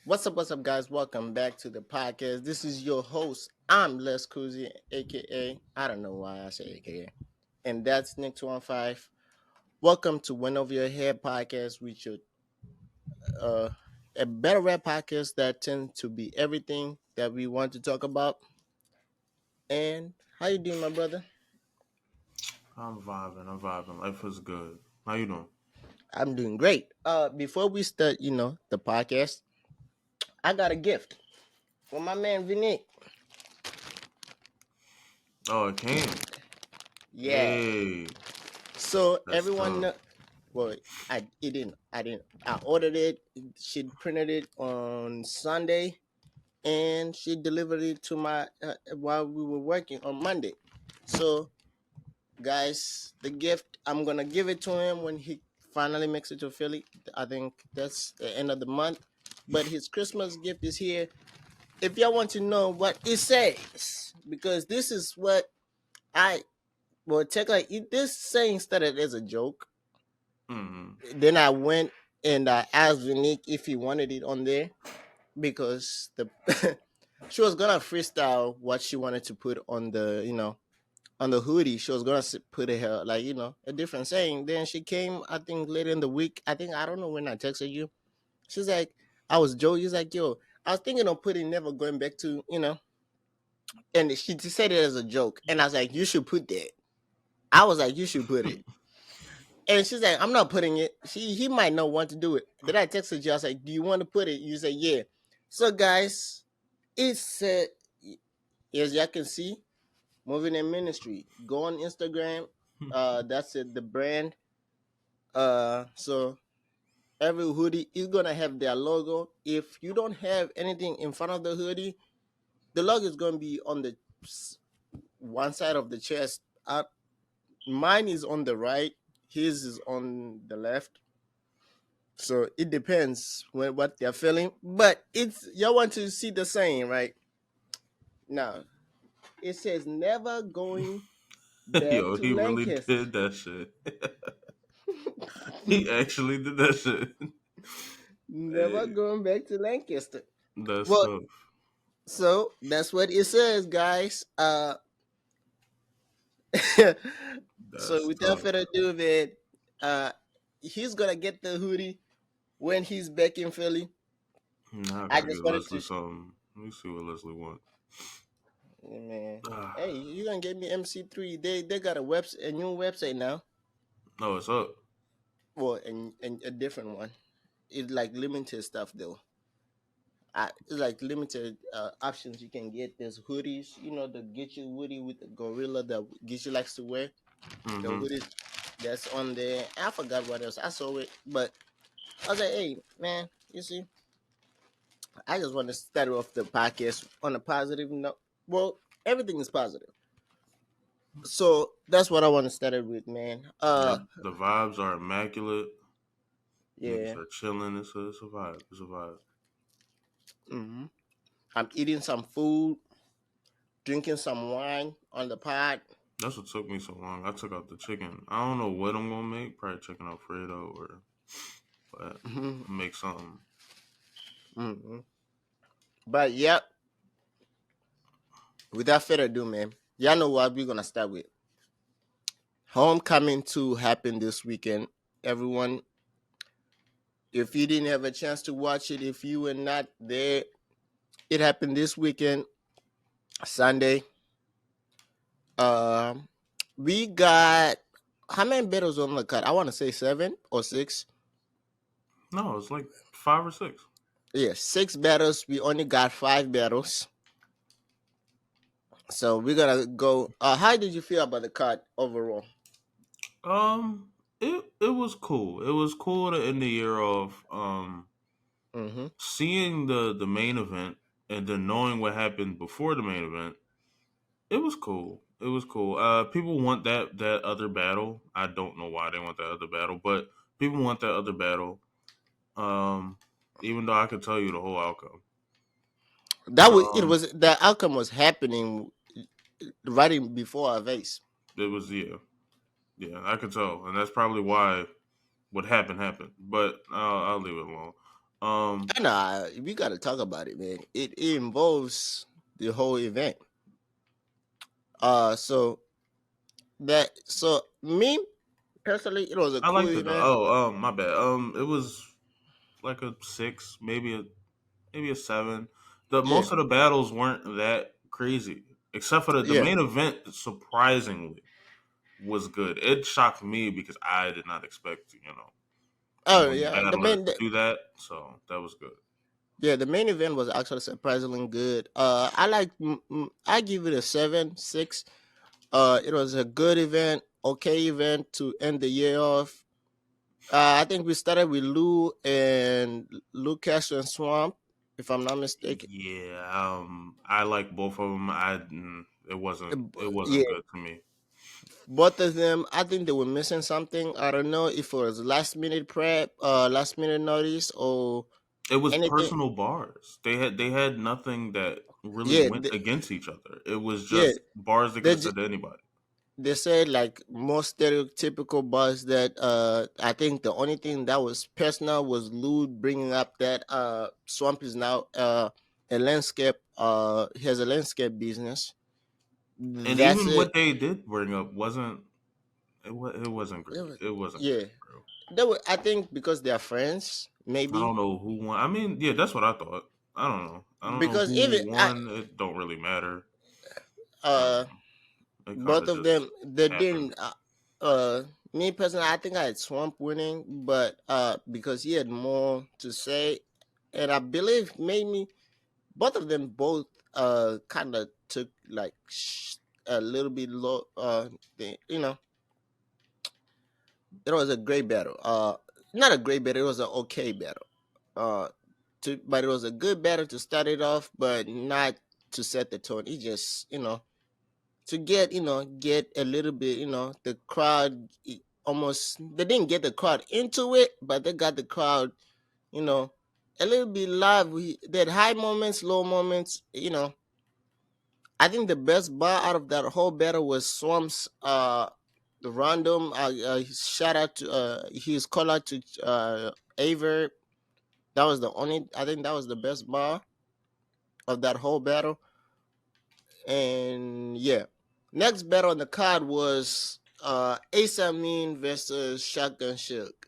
What's up, guys? Welcome back to the podcast. This is your host. I'm LESKUZZY, aka I don't know why I say aka, and that's Nique 15. Welcome to Win Over Your Head podcast, which is uh, a better rap podcast that tends to be everything that we want to talk about. And how you doing, my brother? I'm vibing. I'm vibing. Life is good. How you doing? I'm doing great. Before we start, the podcast, I got a gift for my man VINIQUE. Oh, it came. Yeah. Hey, So that's everyone, tough. well, I didn't. I ordered it. She printed it on Sunday, and she delivered it to my while we were working on Monday. So, guys, the gift I'm gonna give it to him when he finally makes it to Philly. I think that's the end of the month. But his Christmas gift is here. If y'all want to know what it says, because this is what I well, check like this saying started as a joke. Mm-hmm. Then I went and I asked Vinique if he wanted it on there because the she was gonna freestyle what she wanted to put on the on the hoodie. She was gonna put her like a different saying. Then she came, I think later in the week. I don't know when I texted you. She's like, I was Joe. He's like, yo, I was thinking of putting never going back to and she just said it as a joke. And I was like, you should put that. I was like, you should put it. And she's like, I'm not putting it. He might not want to do it. Then I texted you. I was like, do you want to put it? You say, yeah. So guys, it's as y'all can see, moving in ministry. Go on Instagram. That's it. The brand. So every hoodie is gonna have their logo. If you don't have anything in front of the hoodie, the logo is gonna be on the one side of the chest. Mine is on the right. His is on the left. So it depends what they're feeling. But it's y'all want to see the saying, right? Now it says never going back Yo, to he really Lancaster. did that shit. He actually did that shit. Never Hey, going back to Lancaster. that's Well, tough. so that's what it says, guys. So That's without tough. further ado, man, uh, he's gonna get the hoodie when he's back in Philly. Now I I gotta just get wanted Leslie to, something. Let me see what Leslie wants. man. Ah, Hey, you gonna get me MC3? They got a new website now. no, it's up. Well, and a different one. It's like limited stuff though. It's like limited options you can get. There's hoodies, the get you hoodie with the gorilla that Get you likes to wear. The Mm-hmm. hoodies that's on there. I forgot what else. I saw it, but I was like, hey man, you see, I just want to start off the podcast on a positive note. Well, everything is positive. So that's what I want to start it with, man. Yep. The vibes are immaculate. Niggas Yeah. are chilling. It's a vibe. It's a vibe. hmm I'm eating some food, drinking some wine on the pod. That's what took me so long. I took out the chicken. I don't know what I'm gonna make. Probably chicken Alfredo or, but hmm I'll make something. hmm But yep, without further ado, man, y'all know what we're gonna start with. Homecoming 2 happened this weekend. Everyone, if you didn't have a chance to watch it, if you were not there, it happened this weekend, Sunday. Um, we got how many battles on the cut? I want to say 7 or 6. No, it's like 5 or 6. Yeah, 6 battles. We only got 5 battles. So we're gonna go. How did you feel about the cut overall? It was cool. It was cool to end the year off. Mm-hmm. Seeing the main event and then knowing what happened before the main event. It was cool. It was cool. People want that other battle. I don't know why they want that other battle, but people want that other battle. Um, even though I could tell you the whole outcome. Um, The outcome was happening right before our face. it was yeah, I could tell, and that's probably why what happened happened. But I'll leave it alone. Nah, we gotta talk about it, man. It involves the whole event. So me personally, it was a I cool liked it though. event. Oh, my bad. It was like a 6, maybe a 7. The Yeah, most of the battles weren't that crazy, except for the yeah. main event. Surprisingly, was good. It shocked me because I did not expect Oh one yeah, battler to do that. So that was good. the main event was actually surprisingly good. I give it a 7, 6. It was a good event, okay event to end the year off. I think we started with Lou and Lucas and Swamp, if I'm not mistaken. Yeah, I like both of them. It Uh, wasn't b- it wasn't Yeah, good to me. both of them. I think they were missing something. I don't know if it was last minute prep, last minute notice, or It was anything. personal bars. They had nothing that really Yeah, went against each other. It was yeah. just bars they could They have said to anybody. they said like most stereotypical buzz that I think the only thing that was personal was Lou bringing up that Swamp is now a landscape he has a landscape business. And That's even it. what they did bring up it wasn't It great. was- It wasn't yeah, great, bro. they were, I think because they are friends I maybe, don't know who won. I mean, yeah, that's what I thought. I don't know. I don't know because even who won. It don't really matter. uh Um, it kind both of of just them they happened. didn't me personally I think I had Swamp winning, but because he had more to say, and I believe maybe both of them both kind of took like a little bit low it was a great battle, not a great battle, it was an okay battle, uh but it was a good battle to start it off, but not to set the tone. It just to get get a little bit, the crowd, almost they didn't get the crowd into it, but they got the crowd, you know a little bit live. They had high moments, low moments. I think the best bar out of that whole battle was Swamp's the random shout out to his call out to Aver. That was the only, I think that was the best bar of that whole battle. And yeah, next battle on the card was Ace Amin versus Shotgun Shook.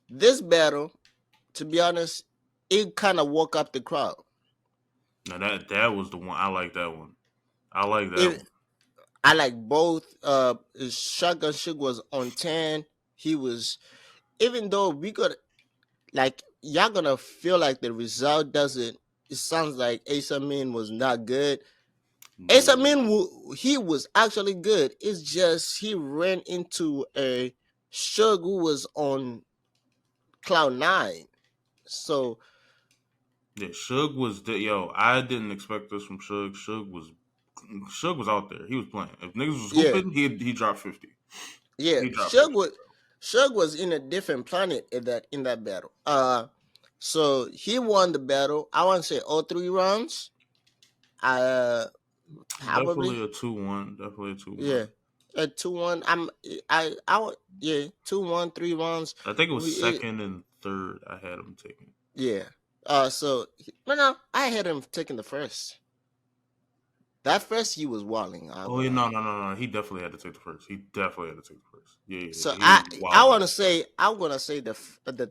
This battle, to be honest, it kind of woke up the crowd. Now that was the one. I like that one. I like that It, one. I like both. Shotgun Shook was on 10. He was, even though we got like y'all gonna feel like the result doesn't. It sounds like Ace Amin was not good. Ace No, Amin, he was actually good. It's just he ran into a Suge who was on cloud nine. So yeah, Suge was the yo. I didn't expect this from Suge. Suge was out there. He was playing. If niggas was yeah, hooping, he dropped 50. yeah, He dropped 50. Suge was in a different planet in that battle. So he won the battle. I want to say all 3 rounds. Uh, Definitely Probably a 2-1. Definitely a yeah. 2-1. At 2-1, yeah, 2-1, 3 rounds. I think it was We it, second and third. I had him taking. Yeah. So no, I had him taking the first. That first he was walling. I'm Oh gonna yeah, no, lie. no, no, no. He definitely had to take the first. He definitely had to take the first. Yeah, yeah, So yeah. He was I wilding want out to the first. say I'm gonna say the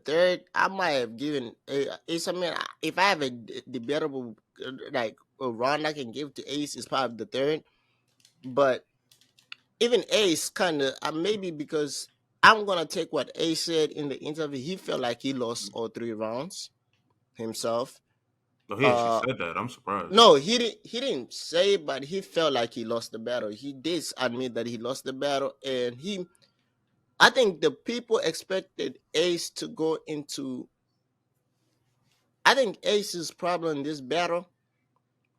third. I might have given Ace. I mean, if I have a debatable like a round I can give to Ace, is probably the third. But even Ace kind of maybe because I'm gonna take what Ace said in the interview. He felt like he lost all 3 rounds himself. Oh, he actually Uh, said that. I'm surprised. No, he didn't. He didn't say, but he felt like he lost the battle. He did admit that he lost the battle, and he. I think the people expected Ace to go into. I think Ace's problem in this battle,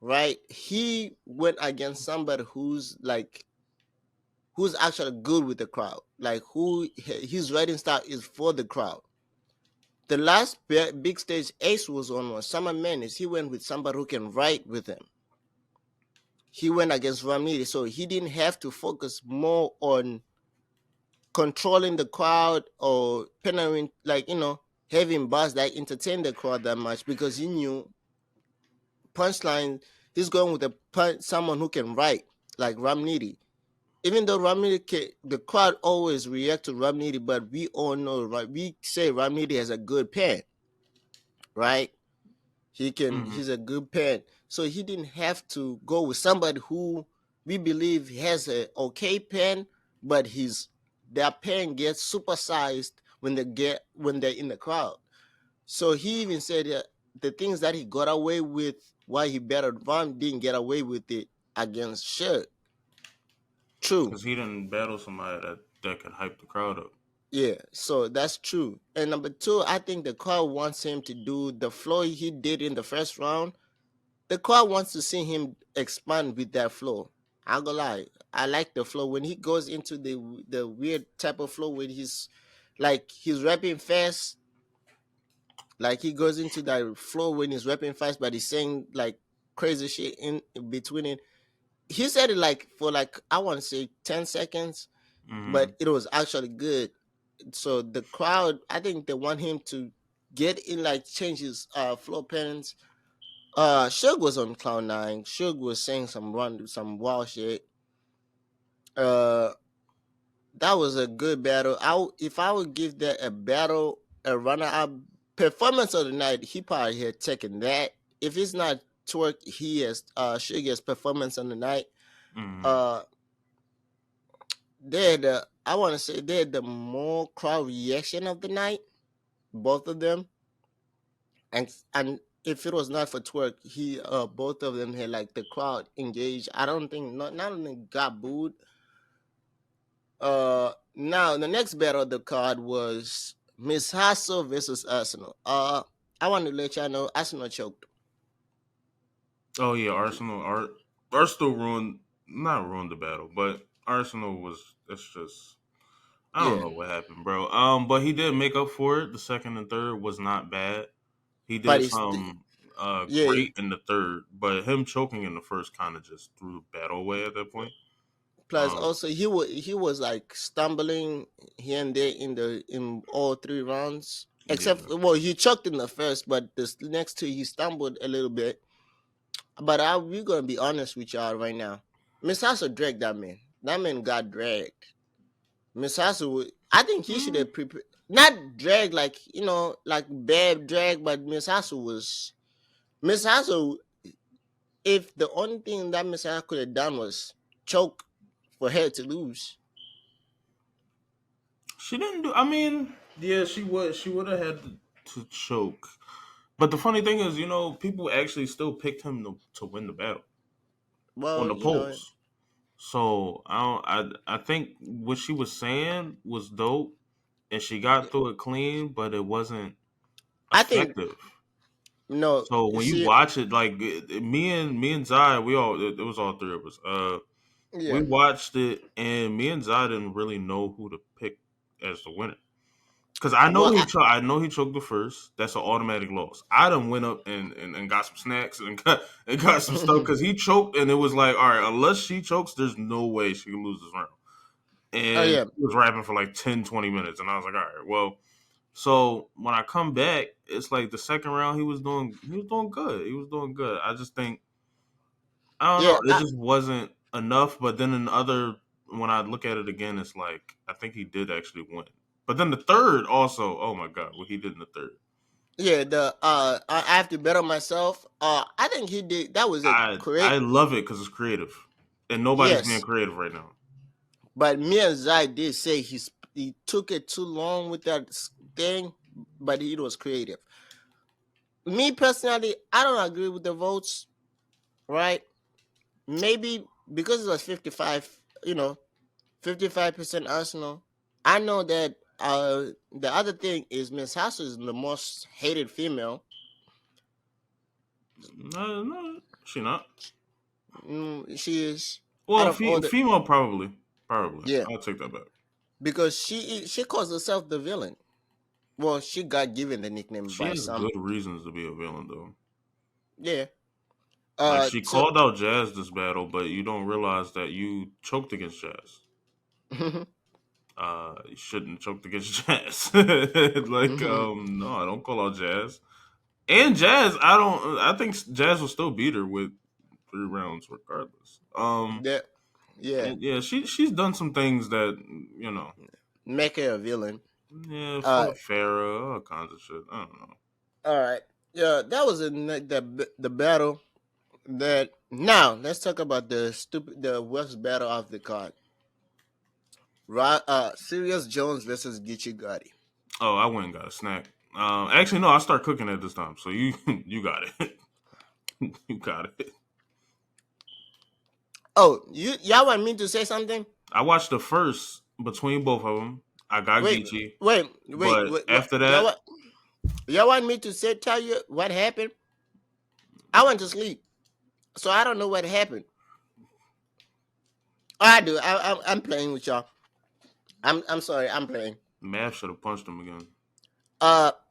right? He went against somebody who's actually good with the crowd, like who his writing style is for the crowd. The last big stage Ace was on was Summer Menace. He went with somebody who can write with him. He went against Ramney, so he didn't have to focus more on controlling the crowd or penering, like having bars that entertain the crowd that much because he knew punchline. He's going with someone who can write like Ramniti. Even though Ramniti, the crowd always react to Ramniti, but we all know, right? We say Ramniti has a good pen, right? Hmm. He's a good pen. So he didn't have to go with somebody who we believe has a okay pen, but their pen gets supersized when they're in the crowd. So he even said that the things that he got away with while he battled Von didn't get away with it against Suge. True. Because he didn't battle somebody that could hype the crowd up. Yeah, so that's true. And number two, I think the crowd wants him to do the flow he did in the first round. The crowd wants to see him expand with that flow. I'll go lie. I like the flow when he goes into the weird type of flow when he's rapping fast. Like he goes into that flow when he's rapping fast, but he's saying like crazy shit in between it. He said it like for like I want to say 10 seconds, Hmm. but it was actually good. So the crowd, I think they want him to get in, like change his flow patterns. Suge was on cloud nine. Suge was saying some wild shit. Uh, that was a good battle. If I would give that a battle, a runner up performance of the night, he probably had taken that. If it's not twerk, he has Suge has performance on the night. Hmm. Uh, they had I want to say they had the more crowd reaction of the night, both of them, and if it was not for twerk, he both of them had like the crowd engaged. I don't think none of them got booed. Now the next battle of the card was Miss Hassel versus Arsenal. I want to let y'all know Arsenal choked. Oh yeah, Arsenal ruined not ruined the battle, but Arsenal was it's just I don't Yeah, know what happened, bro. But he did make up for it. The second and third was not bad. He but did it's some yeah. great in the third, but him choking in the first kind of just threw the battle away at that point. Plus, Um, also he was like stumbling here and there in all three rounds. Except, yeah, well, he choked in the first, but this next two he stumbled a little bit. But we're gonna be honest with y'all right now. Miss Hassel dragged that man. That man got dragged. Miss Hassel, I think he should mm, have prepared. Not drag like like bad drag, but Miss Hassel. If the only thing that Miss Hassel could have done was choke for her to lose. she didn't do. I mean, yeah, she would have had to choke. But the funny thing is, people actually still picked him to win the battle on Well, the polls. So I think what she was saying was dope, and she got through it clean, but it wasn't I think effective. no. So You when you see, watch it, like me and Zai, it was all three of us. We yeah. watched it, and me and Zai didn't really know who to pick as the winner. Cause I know Well, I know he choked the first. That's an automatic loss. I done went up and got some snacks and got some stuff because he choked and it was like, all right, unless she chokes, there's no way she can lose this round. oh And yeah, he was rapping for like 10, 20 minutes, and I was like, all right, well. So when I come back, it's like the second round he was doing good. He was doing good. I just think I don't yeah. know. It just wasn't enough. But then in the other, when I look at it again, it's like I think he did actually win. But then the third also, oh my god, what he did in the third. Yeah, I have to bet on myself. I think he did. That was a I correct. love it because it's creative, and nobody's being Yes, creative right now. but me and Zai did say he took it too long with that thing, but it was creative. Me personally, I don't agree with the votes. Right? Maybe because it was 55. 55% Arsenal. I know that the other thing is Miss House is the most hated female. No, no, she not. She is out Well, of all the female probably. yeah, I'll take that back. because she calls herself the villain. Well, she got given the nickname She by has some. good reasons to be a villain though. Yeah. Like she So called out Jazz this battle, but you don't realize that you choked against Jazz. You shouldn't choke against Jazz. Like, no, I don't call out Jazz. And Jazz, I don't. I think Jazz will still beat her with 3 rounds, regardless. that yeah, And yeah, she's done some things that you know. make her a villain. Yeah, Uh, fuck Farrah, all kinds of shit. I don't know. all right. Yeah, that was the battle. That now let's talk about the worst battle of the card. Serious Jones versus Geechee Gotti. Oh, I went and got a snack. Actually, no, I start cooking at this time, so you you got it. You got it. Oh, y'all want me to say something? I watched the first between both of them. I got Wait, Geechee, wait. but What, after that, y'all want me to tell you what happened? I went to sleep, so I don't know what happened. Oh, I do. I'm playing with y'all. I'm sorry. I'm playing. Mav should have punched him again.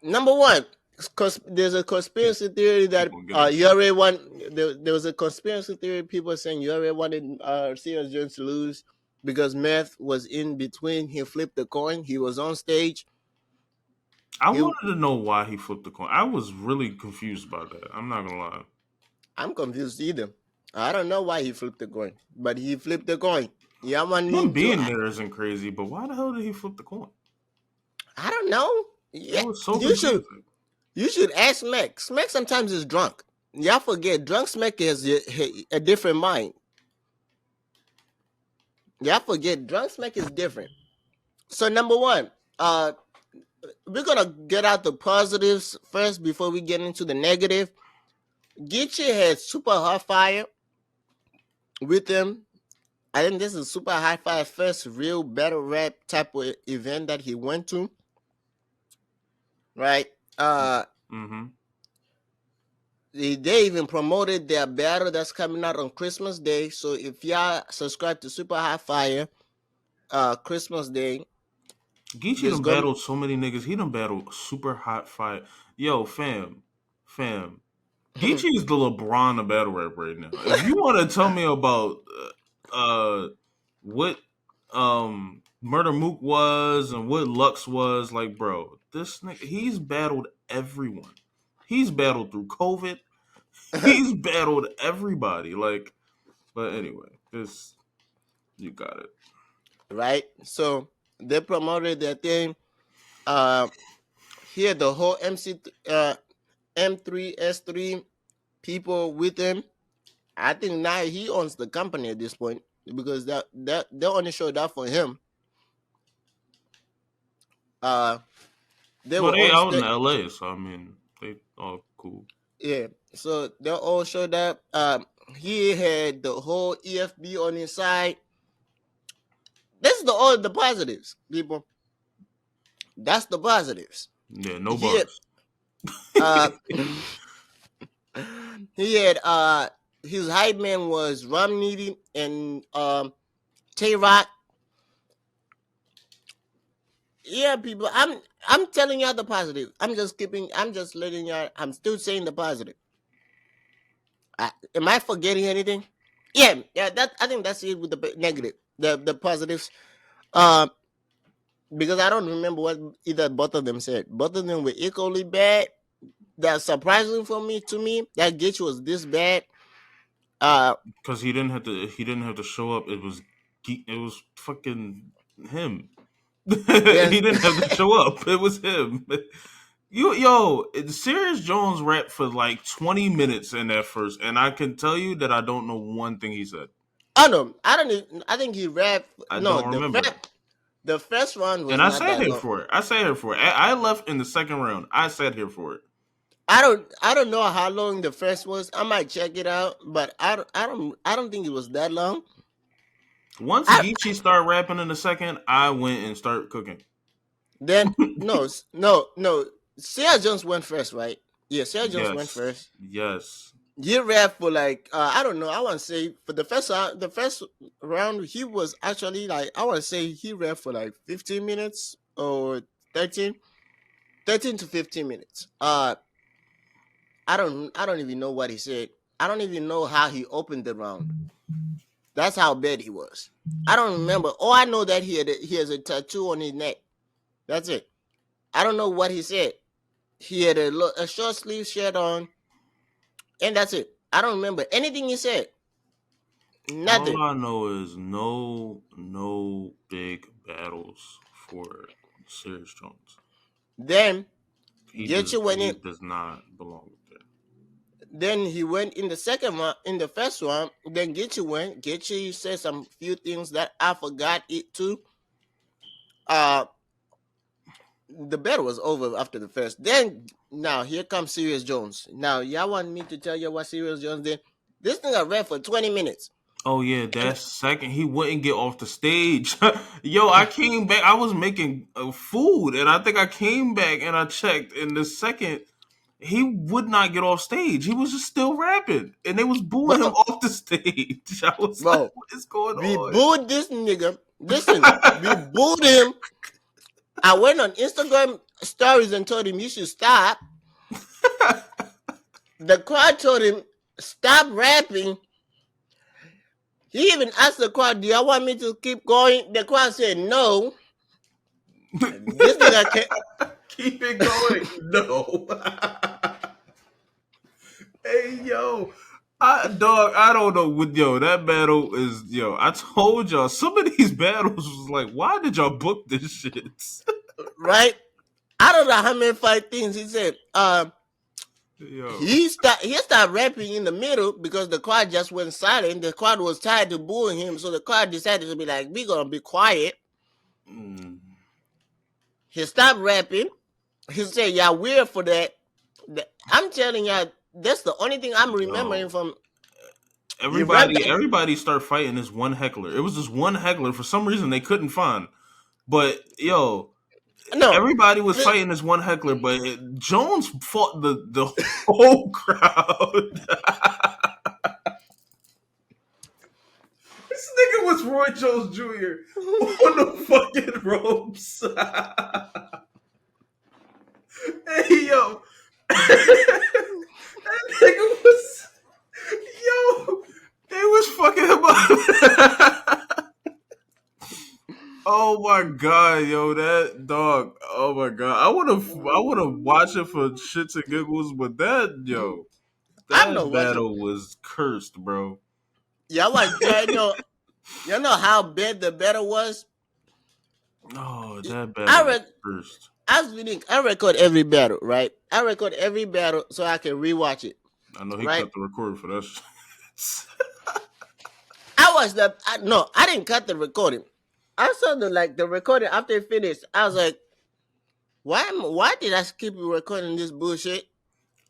Number one, because there's a conspiracy theory He that gonna get him. you already want. There was a conspiracy theory. People saying you already wanted Serious Jones to lose because Meth was in between. He flipped the coin. He was on stage. I He, wanted to know why he flipped the coin. I was really confused about that. I'm not gonna lie. I'm confused either. I don't know why he flipped the coin, but he flipped the coin. Yeah, want Him him to. being there isn't crazy, but why the hell did he flip the coin? I don't know. It Yeah, was so you should. confusing. You should ask Smack. Smack sometimes is drunk. Y'all forget drunk Smack has a different mind. Y'all forget drunk Smack is different. So number one, we're gonna get out the positives first before we get into the negative. Geechee had super hot fire with him. I think this is super high fire first real battle rap type of event that he went to. Right? Mm-hmm. They even promoted their battle that's coming out on Christmas Day. So if y'all subscribe to Super High Fire, Christmas Day, Geechee there's done gonna battled so many niggas. He done battled super hot fight. Yo, fam. Geechee is the LeBron of battle rap right now. If you want to tell me about what Murder Mook was and what Lux was, like, bro, this nigga, he's battled everyone. He's battled through COVID. He's battled everybody. Like, but anyway, this you got it. right. So they promoted their thing. Uh, here the whole M3S3 people with him. I think now he owns the company at this point because that they only showed up for him. Uh, they Well, were they on out in stage. LA, so I mean, they all cool. Yeah, so they all showed up. He had the whole EFB on his side. This is all the positives, people. That's the positives. Yeah, no He had, bars. uh, he had his hype man was Rum Needy and Tay Rock. Yeah, people. I'm telling y'all the positive. I'm just skipping. I'm just letting y'all. I'm still saying the positive. Am I forgetting anything? Yeah, yeah. That I think that's it with the negative. The positives. Uh, because I don't remember what either both of them said. Both of them were equally bad. That's surprising for me. To me, that Gitch was this bad. Uh, Because he didn't have to. He didn't have to show up. It was fucking him. He then didn't have to show up. It was him. Serious Jones rapped for like 20 minutes in that first, and I can tell you that I don't know one thing he said. oh no, I don't. I think he rapped. I No, don't remember. the first one And was I not sat that here long. for it. I sat here for it. I left in the second round. I sat here for it. I don't know how long the first was. I might check it out, but I don't think it was that long. Once I Geechee started rapping in the second, I went and started cooking. then no. Sarah Jones went first, right? Yeah, Sarah Jones went Yes. first. Yes. He rapped for like I don't know. I want to say for the first round he was actually like I want to say he rapped for like 15 minutes or 13, 13 to 15 minutes. I don't even know what he said. I don't even know how he opened the round. That's how bad he was. I don't remember. Oh, I know that he has a tattoo on his neck. That's it. I don't know what he said. He had a short sleeve shirt on, and that's it. I don't remember anything he said. All Nothing. I know is no big battles for Serious Jones. Then He does not belong there. then he went in the second one, in the first one. Then Getty went. Getty said some few things that I forgot it too. Uh, the battle was over after the first. Then now here comes Serious Jones. Now y'all want me to tell you what Serious Jones did? This thing I read for 20 minutes. Oh yeah, And that second he wouldn't get off the stage. Yo, I came back. I was making food, and I think I came back and I checked. And the second he would not get off stage, he was just still rapping, and they was booing him bro, off the stage. I was like, bro, "What is going we on?" booed this nigga. Listen, we booed him. I went on Instagram stories and told him you should stop. The crowd told him stop rapping. He even asked the crowd, "Do y'all want me to keep going?" The crowd said no. This nigga Keep it going. No. Hey yo, I don't know what that battle is. I told y'all some of these battles was like, why did y'all book this shit? right? I don't know how many five things he said. Yo, He started rapping in the middle because the crowd just went silent. The crowd was tired of booing him, so the crowd decided to be like, "We gonna be quiet." mm, He stopped rapping. He said, "Y'all weird for that." I'm telling y'all, that's the only thing I'm remembering yo, from. He rapped everybody, that. everybody started fighting this one heckler. It was this one heckler for some reason they couldn't find, but yo, No, everybody was this, fighting this one heckler, but Jones fought the whole crowd. This nigga was Roy Jones Jr. on the fucking ropes. Hey yo, that nigga was yo. They was fucking him up. Oh my god, yo, that dog. Oh my god, I wanna watch it for shits and giggles, but I'm that not watching. battle was cursed, bro. Y'all know how bad the battle was. Oh, that I battle was read cursed. as VINIQUE, I record every battle, right? I record every battle so I can rewatch it, I know he right? cut the record for that shit. I watched that. No, I didn't cut the recording. I saw the recording after it finished. I was like, why did I keep recording this bullshit?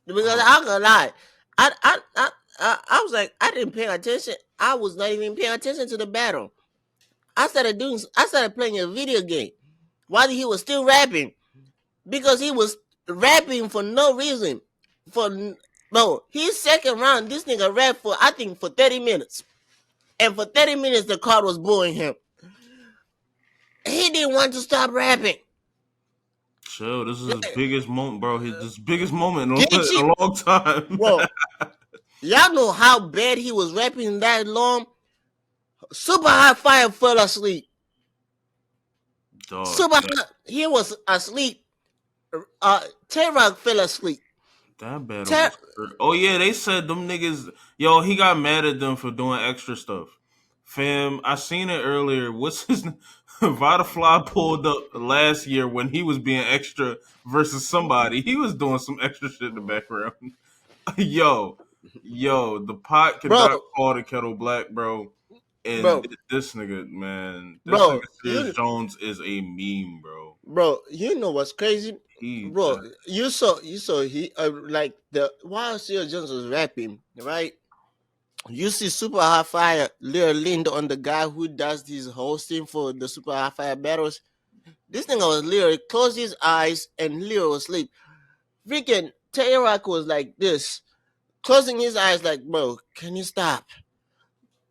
Because Oh, I'm gonna lie, I was like, I didn't pay attention. I was not even paying attention to the battle. I started playing a video game while he was still rapping because he was rapping for no reason. For no, his second round, this nigga rapped for I think for 30 minutes, and for 30 minutes the crowd was booing him. He didn't want to stop rapping. chill. This is his biggest moment, bro. His biggest moment in Geechee, a long time. bro, y'all know how bad he was rapping that long. Super High Fire fell asleep. Dog, Super High, he was asleep. Tay-Rock fell asleep. that battle Ter- was crazy. Oh yeah, they said them niggas. Yo, he got mad at them for doing extra stuff. Fam, I seen it earlier. What's his? Vodafly pulled up last year when he was being extra versus somebody. He was doing some extra shit in the background. yo, the pot bro, cannot call the kettle black, bro. And bro, this nigga, man, this nigga bro, Serious Jones is a meme, bro. you know what's crazy, He bro? You saw he like the while Seal Jones was rapping, right? You see Super High Fire Lil leaned on the guy who does his hosting for the Super High Fire battles. This nigga was literally closed his eyes and Lil was asleep. Freaking Tay-Rock was like this, closing his eyes, like, bro, can you stop?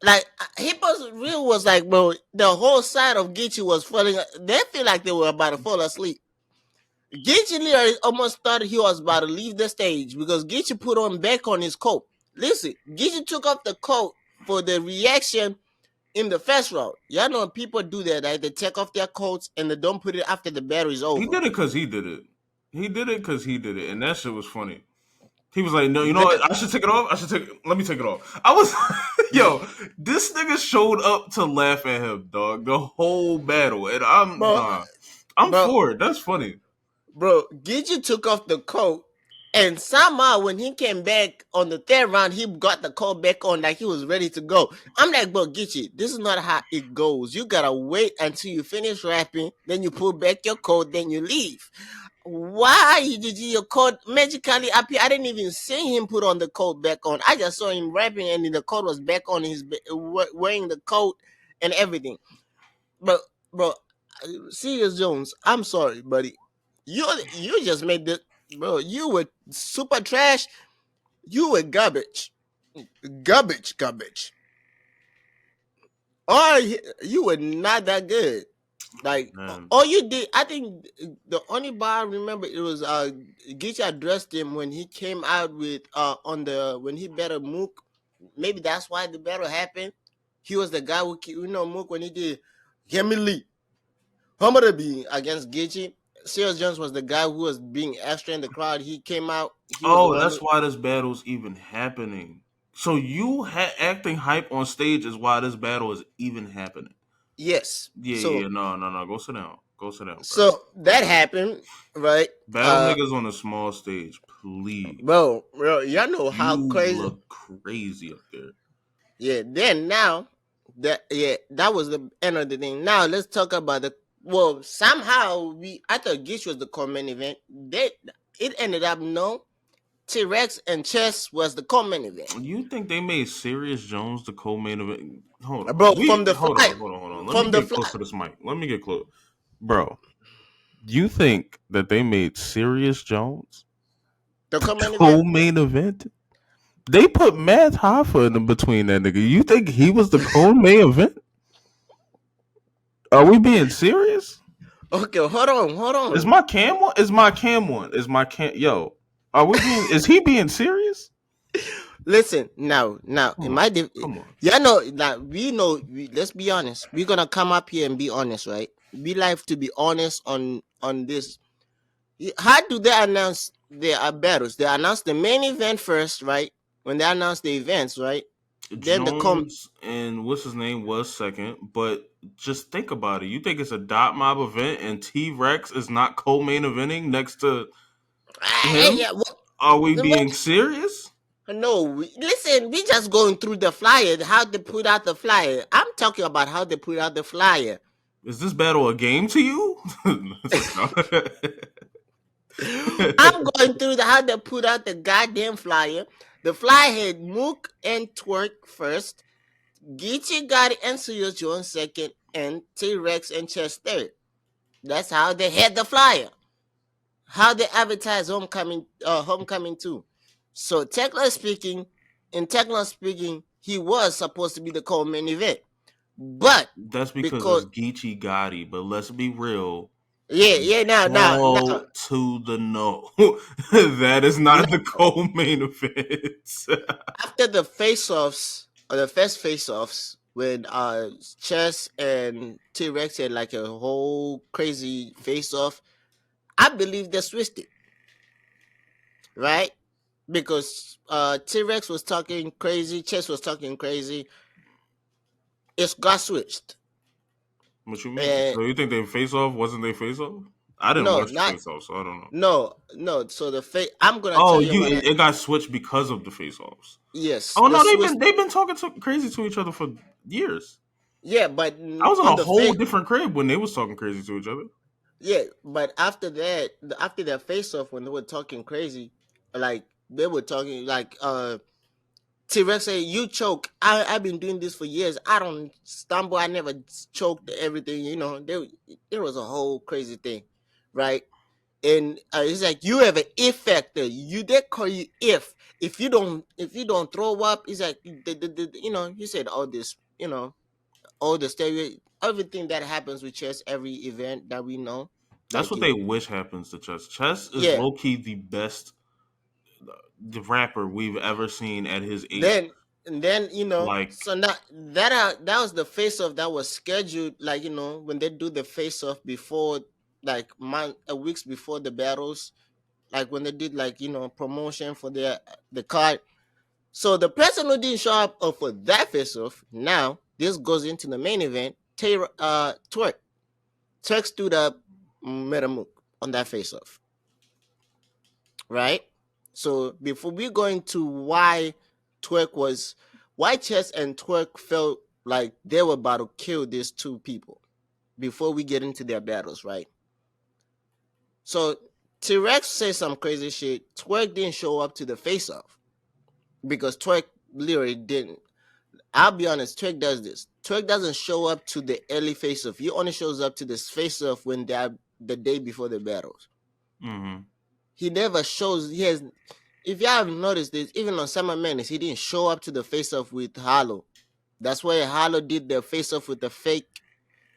Like Hip Hop's real was like, bro, the whole side of Geechee was falling. They feel like they were about to fall asleep. Geechee literally almost thought he was about to leave the stage because Geechee put on back on his coat. Listen, Geechee took off the coat for the reaction in the first round. Y'all know people do that, right? They take off their coats and they don't put it after the battle is He over. did it because he did it. He did it because he did it, and that shit was funny. He was like, "No, you know Then, what? I should take it off. I should take. Let me take it off." I was, yo, this nigga showed up to laugh at him, dog, the whole battle, and I'm bro, nah, I'm bro, for it. That's funny. bro, Gigi took off the coat, and somehow when he came back on the third round, he got the coat back on like he was ready to go. I'm like, bro, Gigi, this is not how it goes. You gotta wait until you finish rapping, then you put back your coat, then you leave. Why did your coat magically appear? I didn't even see him put on the coat back on. I just saw him rapping, and the coat was back on his wearing the coat and everything. But bro, Serious Jones, I'm sorry, buddy. You just made this, bro. You were super trash. You were garbage, garbage. Or you were not that good. Like Man, all you did, I think the only bar I remember it was Geisha addressed him when he came out with on the when he battled Mook. Maybe that's why the battle happened. He was the guy who Mook when he did Gemini Hamada being against Gaethje. Sales Jones was the guy who was being extra in the crowd. He came out. He was the oh, one that's who. why this battle's even happening. So you acting hype on stage is why this battle is even happening. Yes. Yeah, yeah, So no. Go sit down. Go sit down, bro. so Go that sit down. happened, right? Battle niggas on a small stage, please. Bro, y'all know how You crazy. look crazy up there. Yeah. Then now that was the end of the thing. Now let's talk about the. Well, somehow I thought Gish was the co-main event. It ended up no. T Rex and Chess was the co-main event. You think they made Serious Jones the co-main event? Hold on. Bro, We from the hold fly, on, hold on, hold on. Let me from the get fly. close to this mic. Let me get close. Bro, you think that they made Serious Jones The co-main event. co-main event? They put Matt Hoffa in between that nigga. You think he was the co-main event? Are we being serious? Okay, hold Is on. my cam one? Is my cam one? Is my cam? Yo, are we being? Is he being serious? Listen, now, Come in on, my, come on. yeah, know, now we know. Let's be honest. We're gonna come up here and be honest, right? We like to be honest on this. How do they announce their battles? They announce the main event first, right? When they announce the events, right? Then the Jones and what's his name was second, but just think about it. You think it's a dot mob event and T Rex is not co-main eventing next to him? yeah, Are we being serious? no, listen, we just going through the flyer, how they put out the flyer. I'm talking about how they put out the flyer. Is this battle a game to you? It's like, no. I'm going through how they put out the goddamn flyer. The flyer had Mook and Twerk first, Geechee got and Suyo Jones second, and T Rex and Chess third. That's how they had the flyer. How they advertise homecoming too. So technically speaking, he was supposed to be the co-main event. But That's because because of Geechee Gotti, but let's be real. yeah, now Hell to the no. That is not the co-main event. after the face-offs or the first face-offs when Chess and T Rex had like a whole crazy face-off, I believe they switched it, right? Because T Rex was talking crazy, Chess was talking crazy. It got switched. What you mean? And So you think they face off? Wasn't they face off? I didn't no, watch the not face off, so I don't know. no. So the face, I'm gonna Oh, tell you you what. it got switched because of the face offs. Yes, Oh the no, Swiss. they've been talking crazy to each other for years. Yeah, but I was in on a the whole face. different crib when they was talking crazy to each other. Yeah, but after that, after their face off, when they were talking crazy, like they were talking like T Rex said, "You choke. I've been doing this for years. I don't stumble. I never choked everything. There was a whole crazy thing, right?" And he's like, "You have an if factor. They call you if you don't throw up." He's like, He said all this, all the stereo, everything that happens with chess, every event that we know, That's like what they wish happens to Chess. Chess is yeah. low key the best the rapper we've ever seen at his Then age. And then Like, so now that was the face off that was scheduled, like when they do the face off before, like weeks before the battles, like when they did, like promotion for the card. So the person who didn't show up for that face off, now this goes into the main event. Twerk stood up, met a Mook on that face off, right? So before we go into Twerk was why Chess and Twerk felt like they were about to kill these two people before we get into their battles, right? So T-Rex said some crazy shit. Twerk didn't show up to the face off because Twerk literally didn't. I'll be honest, Twerk does this. Twerk doesn't show up to the early face off. He only shows up to this face off when they're the day before the battles. mm-hmm. He never shows. He has. If you haven't noticed this, even on Summer Madness, he didn't show up to the face off with Hollow. That's why Hollow did the face off with the fake,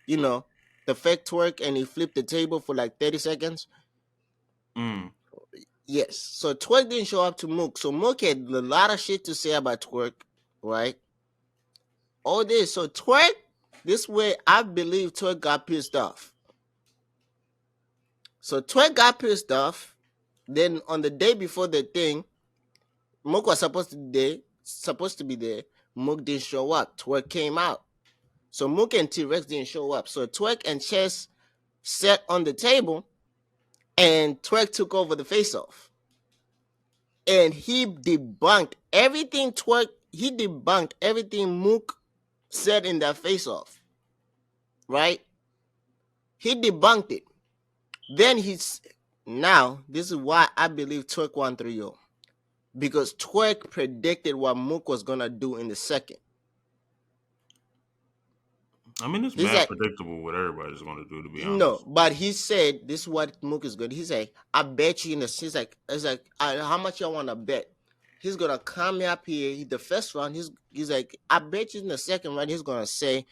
you know, the fake Twerk, and he flipped the table for like 30 seconds. Mm. Yes. So Twerk didn't show up to Mook. So Mook had a lot of shit to say about Twerk, right? All this. So Twerk, this way, I believe Twerk got pissed off. So Twerk got pissed off. Then on the day before the thing, Mook was supposed to be there. Mook didn't show up. Twerk came out. So Mook and T-Rex didn't show up. So Twerk and Chess sat on the table, and Twerk took over the face-off. And he debunked everything Mook said in that face-off. Right? He debunked it. Then now, this is why I believe Twerk won 3-0. Because Twerk predicted what Mook was going to do in the second. I mean, it's He's mad like, predictable what everybody's going to do, to be no, honest. but he said this is what Mook is good. He's like, I bet you in the. He's like, how much y'all want to bet? He's gonna come up here. The first round, he's like, I bet you in the second round, he's gonna say,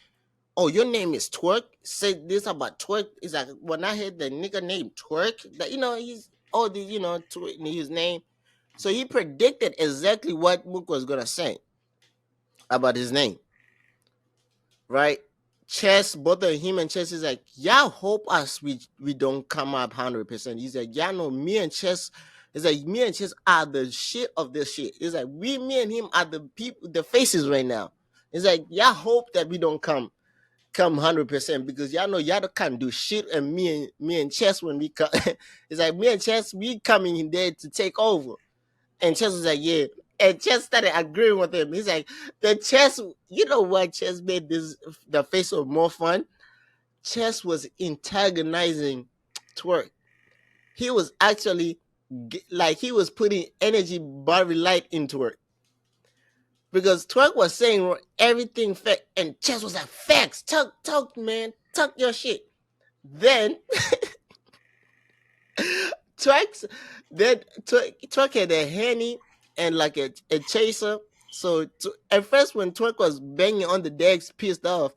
"Oh, your name is Twerk." Say this about Twerk. He's like, when I heard the nigga name Twerk, that he's all these his name. So he predicted exactly what Mook was gonna say about his name, right? Chess, both of him and Chess is like, y'all hope us we don't come up 100%. He's like, y'all know me and Chess. It's like me and Chess are the shit of this shit. It's like me and him are the people, the faces right now. It's like y'all hope that we don't come 100% because y'all know y'all can't do shit. And me and Chess when we come, it's like me and Chess we coming in there to take over. And Chess was like, yeah. And Chess started agreeing with him. He's like, the Chess, you know what Chess made the face of more fun? Chess was antagonizing Twerk. He was actually like he was putting energy body light into Twerk. Because Twerk was saying everything fact, and Chess was like, facts, talk, man, talk your shit. Then Twerk, Twerk had a Henny and like a chaser. So at first, when Twerk was banging on the decks, pissed off,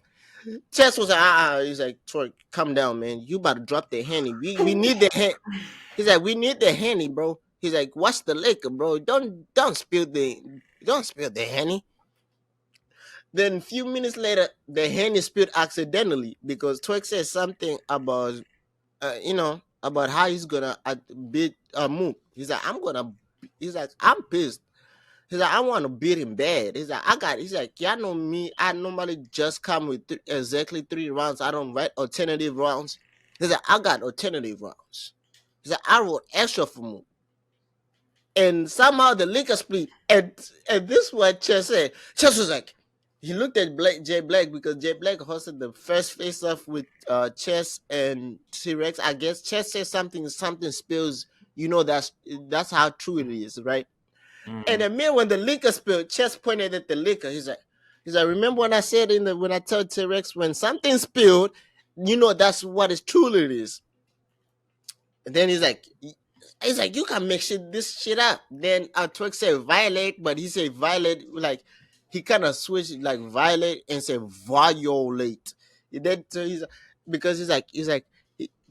Chess was like, he's like, Twerk, calm down, man. You about to drop the Henny. We need the Henny. He's like, we need the Henny, bro. He's like, watch the liquor, bro. Don't spill the Henny. Then a few minutes later, the Henny spilled accidentally because Twerk said something about about how he's gonna beat Mook. He's like, I'm pissed. He's like, I want to beat him bad. He's like, y'all know me. I normally just come with exactly 3 rounds. I don't write alternative rounds. He's like, I got alternative rounds. He's like, I wrote extra for Mook. And somehow the liquor split. And this is what Chess said. Chess was like, he looked at Jay Black because Jay Black hosted the first face off with Chess and T-Rex. I guess Chess said something spills. That's how true it is, right? And Mm. then when the liquor spilled, Chess pointed at the liquor. He's like, remember when I said when I told T-Rex when something spilled, that's what it truly is. And then he's like, you can make this shit up. Then Twerk said violate, but he said violate like he kind of switched like violate and said violate. Then so he's because he's like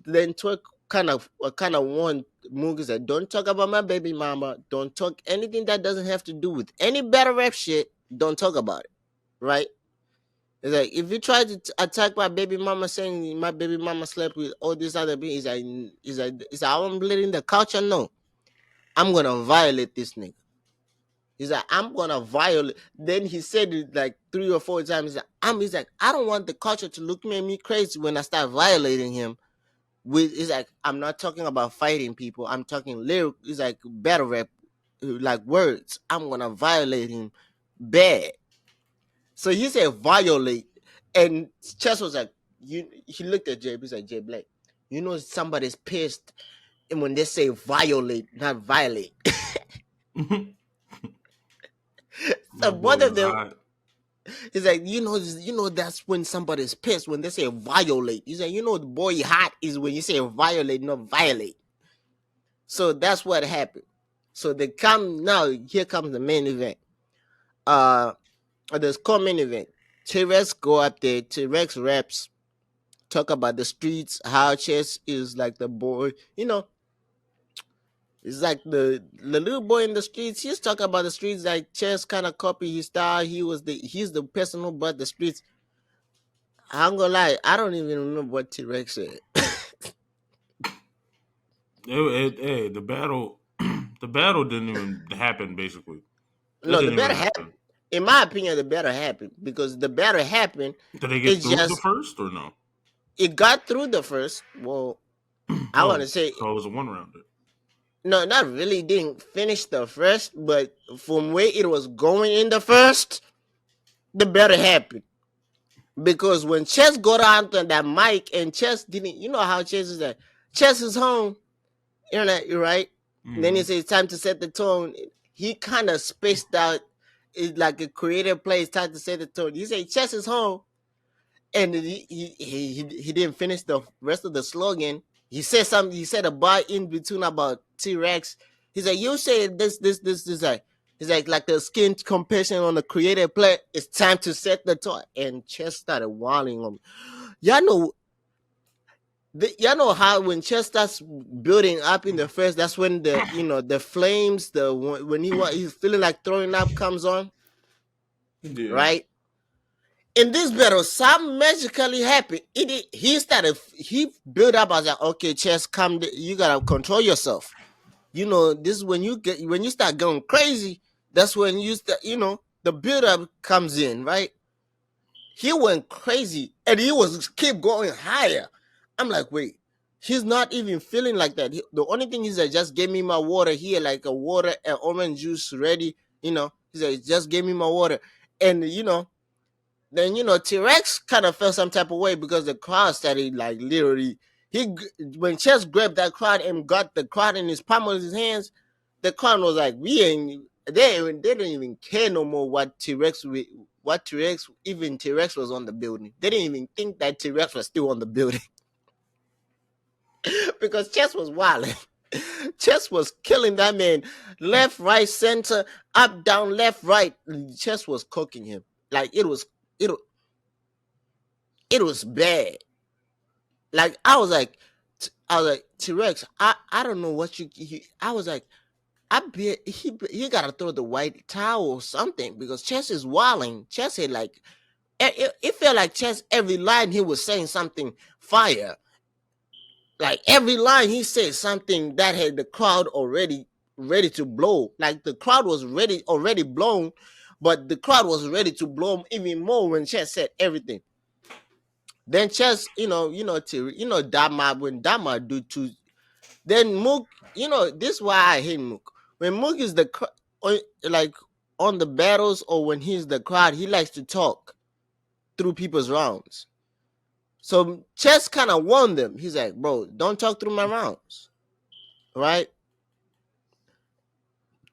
then Twerk kind of won Mook is like, don't talk about my baby mama. Don't talk anything that doesn't have to do with any battle rap shit. Don't talk about it, right? It's like if you try to attack my baby mama, saying my baby mama slept with all these other people, he's like, I'm letting the culture know. I'm gonna violate this nigga. He's like, I'm gonna violate. Then he said it like 3 or 4 times. He's like, I don't want the culture to look at me crazy when I start violating him. He's like, I'm not talking about fighting people. I'm talking lyric. He's like battle rap, like words. I'm gonna violate him bad. So he said violate, and Chess was like, you. He looked at Jay. He's like, Jay Black, you know somebody's pissed, and when they say violate, not violate. So My both boy of is them, hot. he's like, that's when somebody's pissed when they say violate. He's like, the boy hot is when you say violate, not violate. So that's what happened. So they come now. Here comes the main event. Uh, there's co-main event. T-Rex go up there. T-Rex raps, talk about the streets, how Chess is like the boy. It's like the little boy in the streets. He's talking about the streets like Chess kind of copy his style. He's the person who brought the streets. I'm gonna lie, I don't even remember what T Rex said. Hey, the battle, the battle didn't even happen. Basically, it No, the didn't even better happen. happen. In my opinion, the better happened because the better happened. Did they get It's through the just first or no? it got through the first. Well, I want to Oh, say so it was a one rounder. no, not really. Didn't finish the first, but from where it was going in the first, the better happened. Because when Chess got onto that mic and Chess didn't, you know how Chess is like, Chess is home, you're right. And then he Mm-hmm. says it's time to set the tone. He kind of spaced out. It's like a creative play. It's time to set the tone. He said Chess is home, and he didn't finish the rest of the slogan. He said something. He said a bar in between about T-Rex. He's like, you say this. Like, he's like the skin compassion on the creative play. It's time to set the tone. And Chess started wailing on me. Y'all know, y'all know how when Chess starts building up in the first, that's when the flames, when he's feeling like throwing up comes on, Yeah. right? In this battle, something magically happened. He built up as like, okay, Chess, you gotta control yourself. This is when you start going crazy. That's when the build up comes in, right? He went crazy and he was keep going higher. I'm like, wait, he's not even feeling like that. The only thing is that just gave me my water here, like a water and orange juice ready. He said, just gave me my water. And then T-Rex kind of felt some type of way because the crowd started like literally when Chess grabbed that crowd and got the crowd in his palm of his hands, the crowd was like, we ain't they don't even care no more what T-Rex, even T-Rex was on the building. They didn't even think that T-Rex was still on the building because Chess was wilding. Chess was killing that man left, right, center, up, down, left, right. Chess was cooking him. Like it it was bad. Like I was like T-Rex. I don't know what I was like. I bet he gotta throw the white towel or something because Chess is wilding. Chess had like it felt like Chess every line he was saying something fire. Like every line he said something that had the crowd already ready to blow. Like the crowd was already blown, but the crowd was ready to blow even more when Chess said everything. Then Chess, Dama when Dama do too. Then Mook, this is why I hate Mook. When Mook is like on the battles or when he's the crowd, he likes to talk through people's rounds. So Chess kind of warned them. He's like, bro, don't talk through my rounds, right?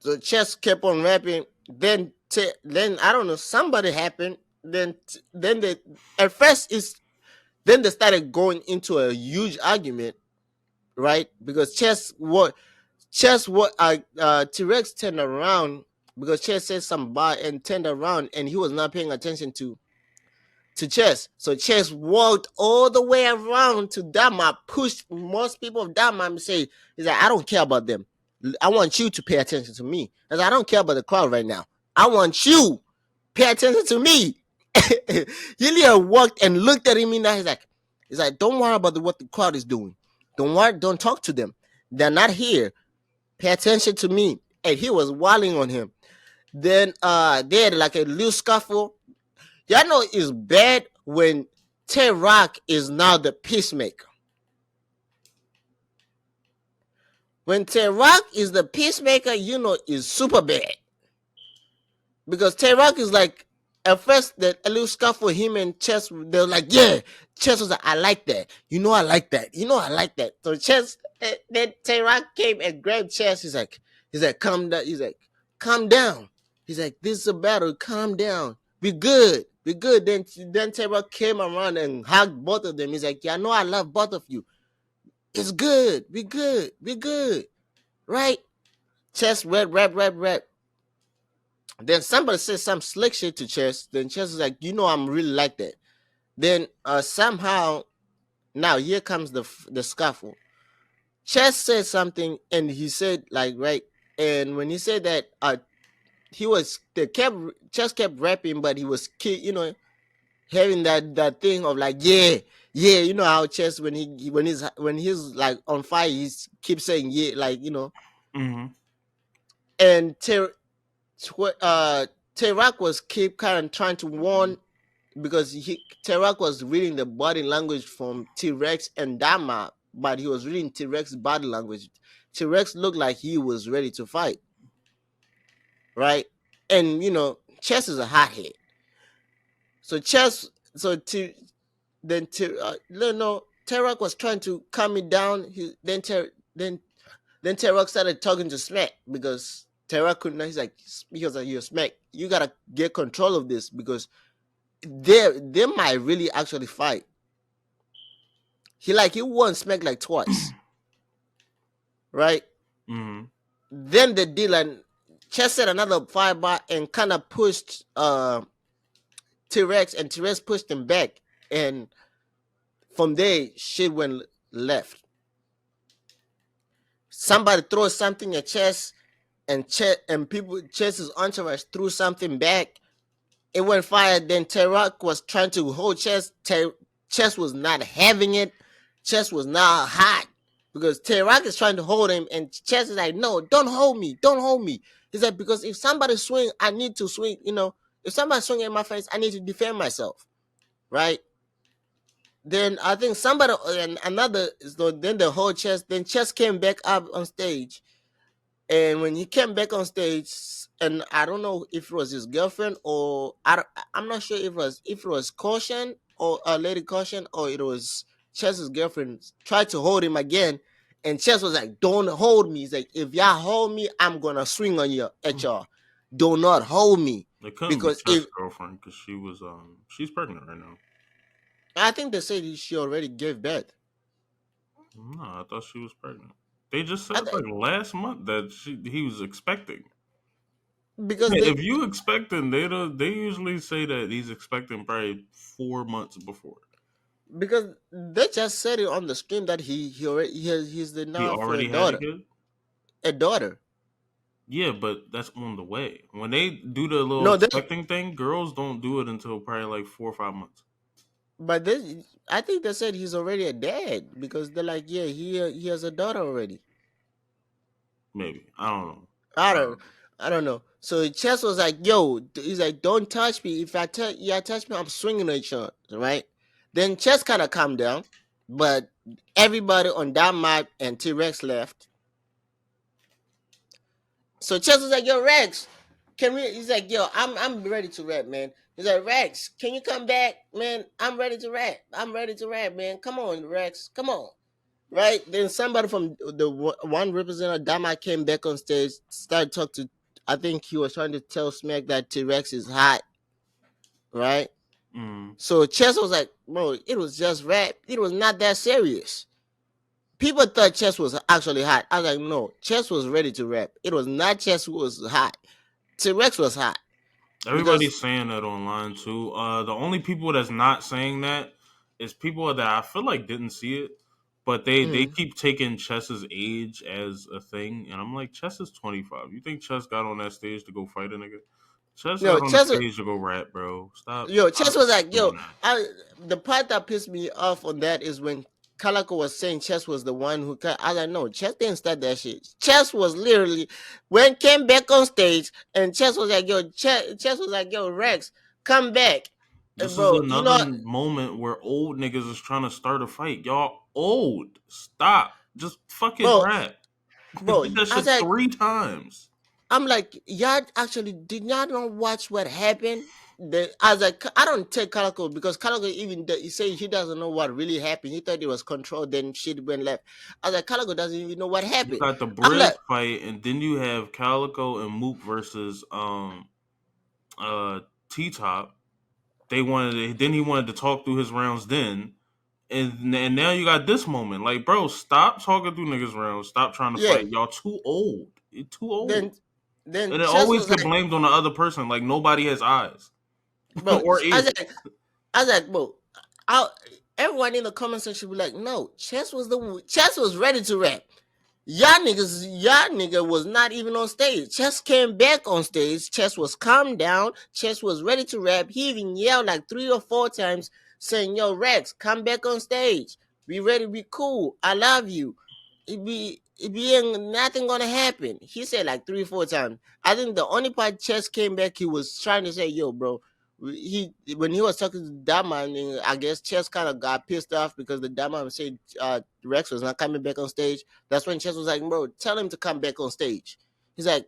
So Chess kept on rapping. Then I don't know, somebody happened. Then they at first is then they started going into a huge argument, right? Because T-Rex turned around because Chess said some bar and turned around and he was not paying attention to to Chess. So Chess walked all the way around to Dama, pushed most people of Dama and say, he's like, I don't care about them. I want you to pay attention to me. Because I don't care about the crowd right now. I want you pay attention to me. Yulia walked and looked at him in that. He's like, don't worry about what the crowd is doing. Don't worry, don't talk to them. They're not here. Pay attention to me. And he was wailing on him. Then they had like a little scuffle. Y'all know it's bad when T-Rock is now the peacemaker. When T-Rock is the peacemaker, you know it's super bad. Because T-Rock is like, at first, a little scuffle, him and Chess, they were like, yeah. Chess was like, I like that. You know I like that. You know I like that. So Chess, then T-Rock came and grabbed Chess. He's like, calm down. He's like, calm down. He's like, this is a battle. Calm down. Be good. Be good. Then T-Rock came around and hugged both of them. He's like, yeah, I know I love both of you. It's good. Be good. Be good. Right? Chess, rap. Then somebody says some slick shit to Chess. Then Chess is like, you know, I'm really like that. Then somehow, now here comes the scuffle. Chess said something, and he said like, right, and when he said that, Chess kept rapping, but he was having that thing of like, yeah, you know how Chess when he's like on fire, he keeps saying yeah, like Mm-hmm. and T-Rock was keep kind of trying to warn, because T-Rock was reading the body language from T-Rex and Dama, but he was reading T-Rex's body language. T-Rex looked like he was ready to fight, right? And Chess is a hothead. So T-Rock was trying to calm me down. Then T-Rock started talking to Smack, because T-Rock couldn't. He's like, because of your Smack, you gotta get control of this, because they might really actually fight. He won Smack like twice, right? Mm-hmm. Then the deal, and Chess said another firebar and kind of pushed T-Rex, and T-Rex pushed him back, and from there shit went left. Somebody throws something at Chess, and Chess's entourage threw something back. It went fire. Then T-Rock was trying to hold Chess. Chess was not having it. Chess was not hot, because T-Rock is trying to hold him, and Chess is like, no, don't hold me. Don't hold me. He's like, because if somebody swing, I need to swing. If somebody swing in my face, I need to defend myself, right? Then I think somebody and another, so then the whole then Chess came back up on stage. And when he came back on stage, and I don't know if it was his girlfriend, or I'm not sure if it was Caution, or Lady Caution, or it was Chess's girlfriend, tried to hold him again, and Chess was like, "Don't hold me." He's like, "If y'all hold me, I'm gonna swing on you at y'all. Do not hold me." It couldn't be Because Chess' girlfriend because she's pregnant right now. I think they said she already gave birth. No, I thought she was pregnant. They just I said th- like last month that he was expecting. because Yeah, they if you expecting, they usually say that he's expecting probably 4 months before. because they just said it on the stream that he's the He now for already had a kid. a daughter. Yeah, but that's on the way. When they do the little No, expecting thing, girls don't do it until probably like 4 or 5 months. but I think they said he's already a dad, because they're like, yeah, he has a daughter already. Maybe I don't know. I don't I don't know. So Chess was like, yo, he's like, don't touch me. If I touch me, I'm swinging at you, right? Then Chess kind of calmed down, but everybody on that map and T-Rex left. So Chess was like, yo, Rex, can we? He's like, yo, I'm ready to rap, man. He's like, Rex, can you come back, man? I'm ready to rap. I'm ready to rap, man. Come on, Rex. Come on. Right? Then somebody from the one representative, Dama, came back on stage, started talking to. I think he was trying to tell Smack that T-Rex is hot, right? Mm. So Chess was like, bro, it was just rap. It was not that serious. People thought Chess was actually hot. I was like, no, Chess was ready to rap. It was not Chess who was hot. T-Rex was hot. because Everybody's saying that online too. The only people that's not saying that is people that I feel like didn't see it, but they mm, keep taking Chess's age as a thing, and I'm like, Chess is 25. You think Chess got on that stage to go fight a nigga? Chess yo, got on the Chess, stage to go rap, bro. Chess Stop was like, doing that. the part that pissed me off on that is when Calico was saying Chess was the one who cut. I was like, no, Chess didn't start that shit. Chess was literally when came back on stage, and Chess was like, Chess was like, yo, Rex, come back. This is Bro, another moment where old niggas is trying to start a fight. Y'all old. Stop. Just fucking bro, rap. bro, Did that I was shit like, 3 times. I'm like, y'all actually did y'all not watch what happened? I was like, I don't take Calico because Calico even he say he doesn't know what really happened. He thought it was controlled, then shit went left. I was like, Calico doesn't even know what You happened. got the I'm Briz like, fight, and then you have Calico and Mook versus T Top. They wanted then he wanted to talk through his rounds then. And now you got this moment. Like, bro, stop talking through niggas rounds. Stop trying to yeah. fight. Y'all too old. You're too old. Then then And it Chess always was get like, blamed on the other person. Like nobody has eyes. bro, Or I was ears. like, I was like, bro, I, everyone in the comment section be like, no, Chess was ready to rap. Y'all nigga was not even on stage. Chess came back on stage. Chess was calmed down. Chess was ready to rap. He even yelled like 3 or 4 times saying, yo, Rex, come back on stage. Be ready, be cool. I love you. It be ain't nothing gonna happen. He said like 3 or 4 times. I think the only part Chess came back, he was trying to say, yo, bro. He when he was talking to Dama, and I guess Chess kind of got pissed off because the Dama said Rex was not coming back on stage. That's when Chess was like, bro, tell him to come back on stage. He's like,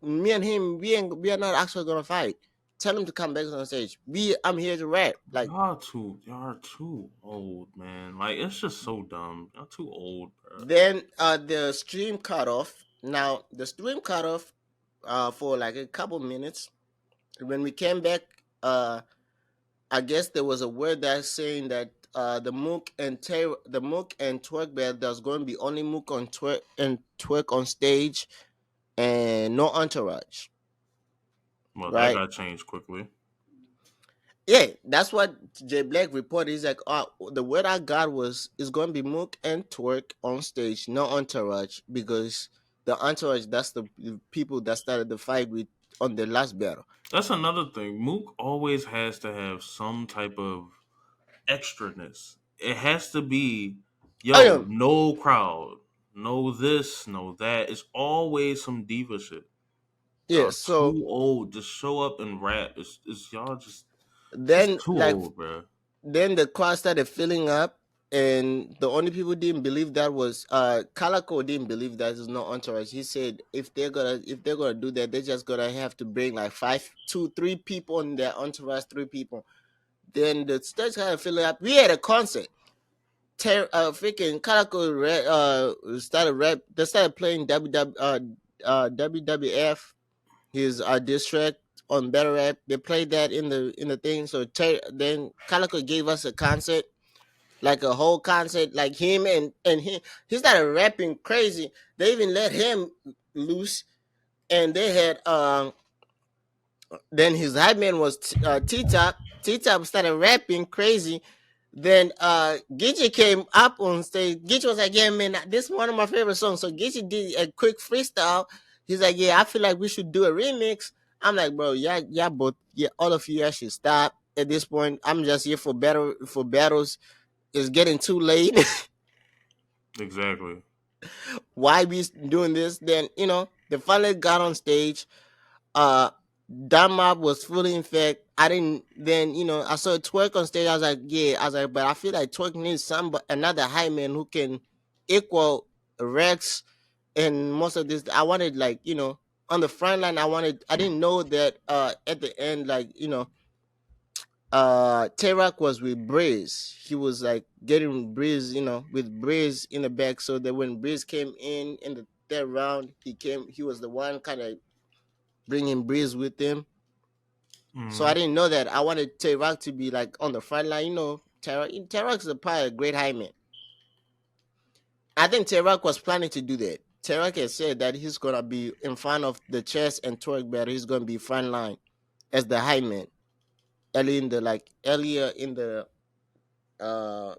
me and him, we are not actually gonna fight. Tell him to come back on stage. I'm here to rap. Like Y'all are too old, man. Like it's just so dumb. Y'all too old, bro. then the stream cut off. Now the stream cut off for like a couple minutes. When we came back, I guess there was a word that's saying that the Mook and Twerk band there's going to be only Mook on Twerk on stage and no entourage, Well, that right? got changed quickly. Yeah, that's what Jay Black reported. He's like, oh, the word I got was it's going to be Mook and Twerk on stage, no entourage, because the entourage that's the people that started the fight with on the last battle. That's another thing. Mook always has to have some type of extraness. It has to be, Oh yo, yeah, no crowd, no this, no that. It's always some diva shit. yeah. Y'all So too old. Just show up and rap. It's y'all just then, too like, old, bro. then the crowd started filling up, and the only people didn't believe that was Calico didn't believe that is not entourage. He said if they're gonna do that, they're just gonna have to bring like five, two, three people in their entourage, 3 people. Then the stage started filling up. We had a concert. Freaking Calico started rap. They started playing WWF, his diss track on battlerap. They played that in the thing. So then Calico gave us a concert, like a whole concert, like him and he started rapping crazy. They even let him loose, and they had then his hype man was T Top. T Top started rapping crazy. Then Gitchy came up on stage. Gitchy was like, "Yeah, man, this is one of my favorite songs." So Gitchy did a quick freestyle. He's like, "Yeah, I feel like we should do a remix." I'm like, "Bro, yeah, both, yeah, all of you guys should stop at this point. I'm just here for battles. It's getting too late. Exactly. Why be doing this?" Then they finally got on stage. uh that mob was fully in fact. I didn't then I saw Twerk on stage. I was like, yeah, I was like, but I feel like Twerk needs another high man who can equal Rex and most of this. I wanted, like, on the front line. I didn't know that at the end, like, Terak was with Breeze. He was like getting Breeze, with Breeze in the back, so that when Breeze came in the third round, he was the one kind of bringing Breeze with him. So I Hmm. didn't know that. I wanted Terak to be like on the front line. Terak's a great high man. I think Terak was planning to do that. Terak has said that he's gonna be in front of the chess and Torque battle. He's gonna be front line. as the high man. Earlier in the uh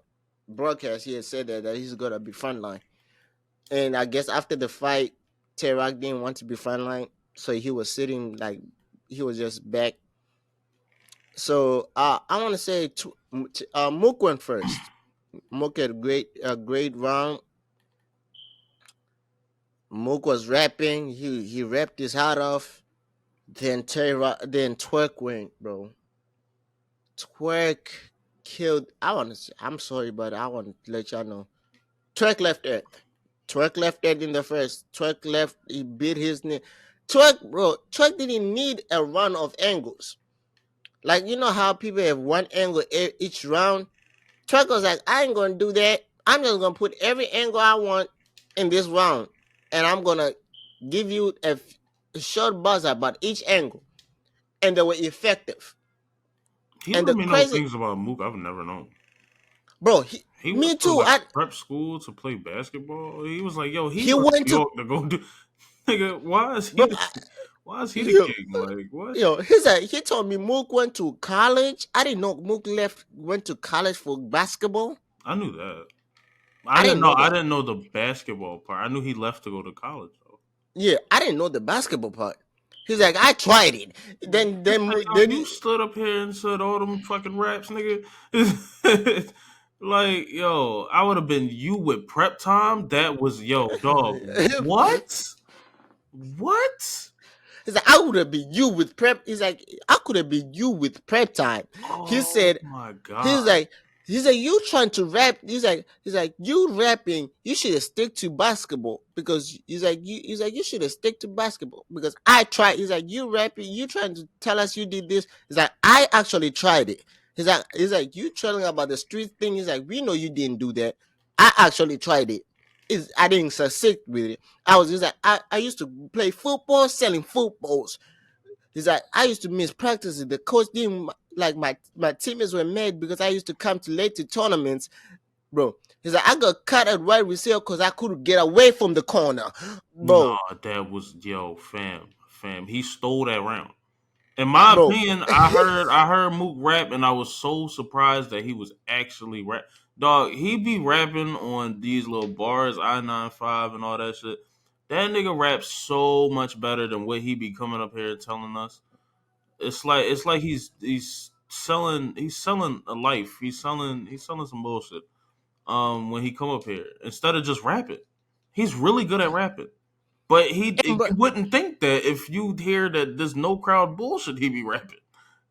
broadcast, he had said that he's gonna be frontline. And I guess after the fight, Terak didn't want to be frontline, so he was sitting like he was just back. So I want to say Mook went first. Mook had a great round. Mook was rapping. He rapped his heart off. Then Twerk went, bro. Twerk killed. I'm sorry, but I want to let y'all know. Twerk left Earth. Twerk left Earth in the first. Twerk left. He beat his knee. Twerk, bro. Twerk didn't need a run of angles. Like you know how people have one angle each round. Twerk was like, I ain't gonna do that. I'm just gonna put every angle I want in this round, and I'm gonna give you a short buzzer about each angle, and they were effective. He And let the me know crazy, things about Mook I've never known. bro, He went me to too. like prep school to play basketball. He was like, "Yo, he He went to went New to, York to go do." Nigga, why is bro. he? Why is he the You, king? Like what? he told me Mook went to college. I didn't know Mook went to college for basketball. I knew that. I didn't know I that. didn't know the basketball part. I knew he left to go to college though. Yeah, I didn't know the basketball part. He's like, I tried it. Then He's then like, yo, then you stood up here and said all them fucking raps, nigga. Like, yo, I would have been you with prep time. That was yo, dog. What? What? He's like, I would have been you with prep. He's like, I could have been you with prep time. He Oh said, my he's god. like, he's like, you trying to rap. He's like, you rapping. You should have stick to basketball because he's like, you should have stick to basketball because I tried. He's like, you rapping. You trying to tell us you did this. He's like, I actually tried it. He's like, you telling about the street thing. He's like, we know you didn't do that. I actually tried it. I didn't succeed with it. He's like, I used to play football, selling footballs. He's like, I used to miss practices. The coach didn't like my teammates were mad because I used to come too late to tournaments, bro. He's like, I got cut at wide receiver because I couldn't get away from the corner, bro, Nah, that was yo, fam. He stole that round. In my bro. opinion, I heard Mook rap, and I was so surprised that he was actually rap. Dog, he be rapping on these little bars, I-95 and all that shit. That nigga raps so much better than what he be coming up here telling us. It's like he's selling a life. He's selling some bullshit. When he come up here instead of just rapping, he's really good at rapping. But And, you but, wouldn't think that if you hear that there's no crowd bullshit he be rapping.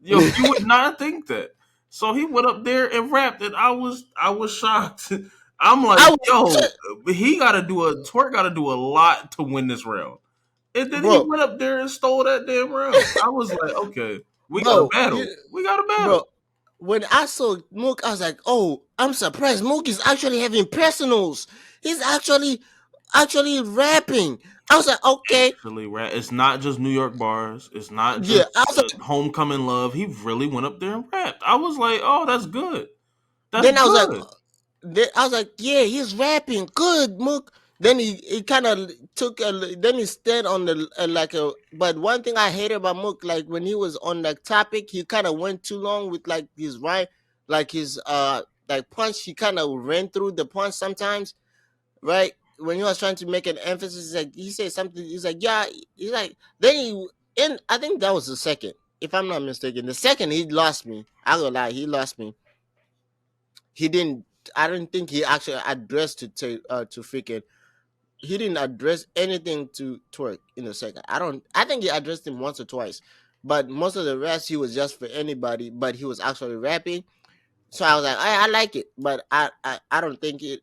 Yo, you would not think that. So he went up there and rapped, and I was shocked. I'm like, I was, yo, he got to do a Twerk got to do a lot to win this round. And then he bro, went up there and stole that damn round. I was like, okay, we got a bro, battle. We got a bro. battle. When I saw Mook, I was like, oh, I'm surprised. Mook is actually having personals. He's actually rapping. I was like, okay, Actually, rap. It's not just New York bars. It's not yeah. just I was like, homecoming love. He really went up there and rapped. I was like, oh, that's good. That's then I was like, good. yeah, he's rapping good, Mook. Then he kind of then he stayed on the like a. But one thing I hated about Mook, like when he was on that topic, he kind of went too long with like his rhyme, like his like punch. He kind of ran through the punch sometimes, right? When he was trying to make an emphasis, like he said something. He's like, yeah, he's like. Then I think that was the second, if I'm not mistaken. The second he lost me. I gonna lie, he lost me. He didn't. I don't think he actually addressed to freaking. He didn't address anything to Twerk in the second. I don't. I think he addressed him once or twice, but most of the rest he was just for anybody. But he was actually rapping, so I was like, I like it, but I don't think it.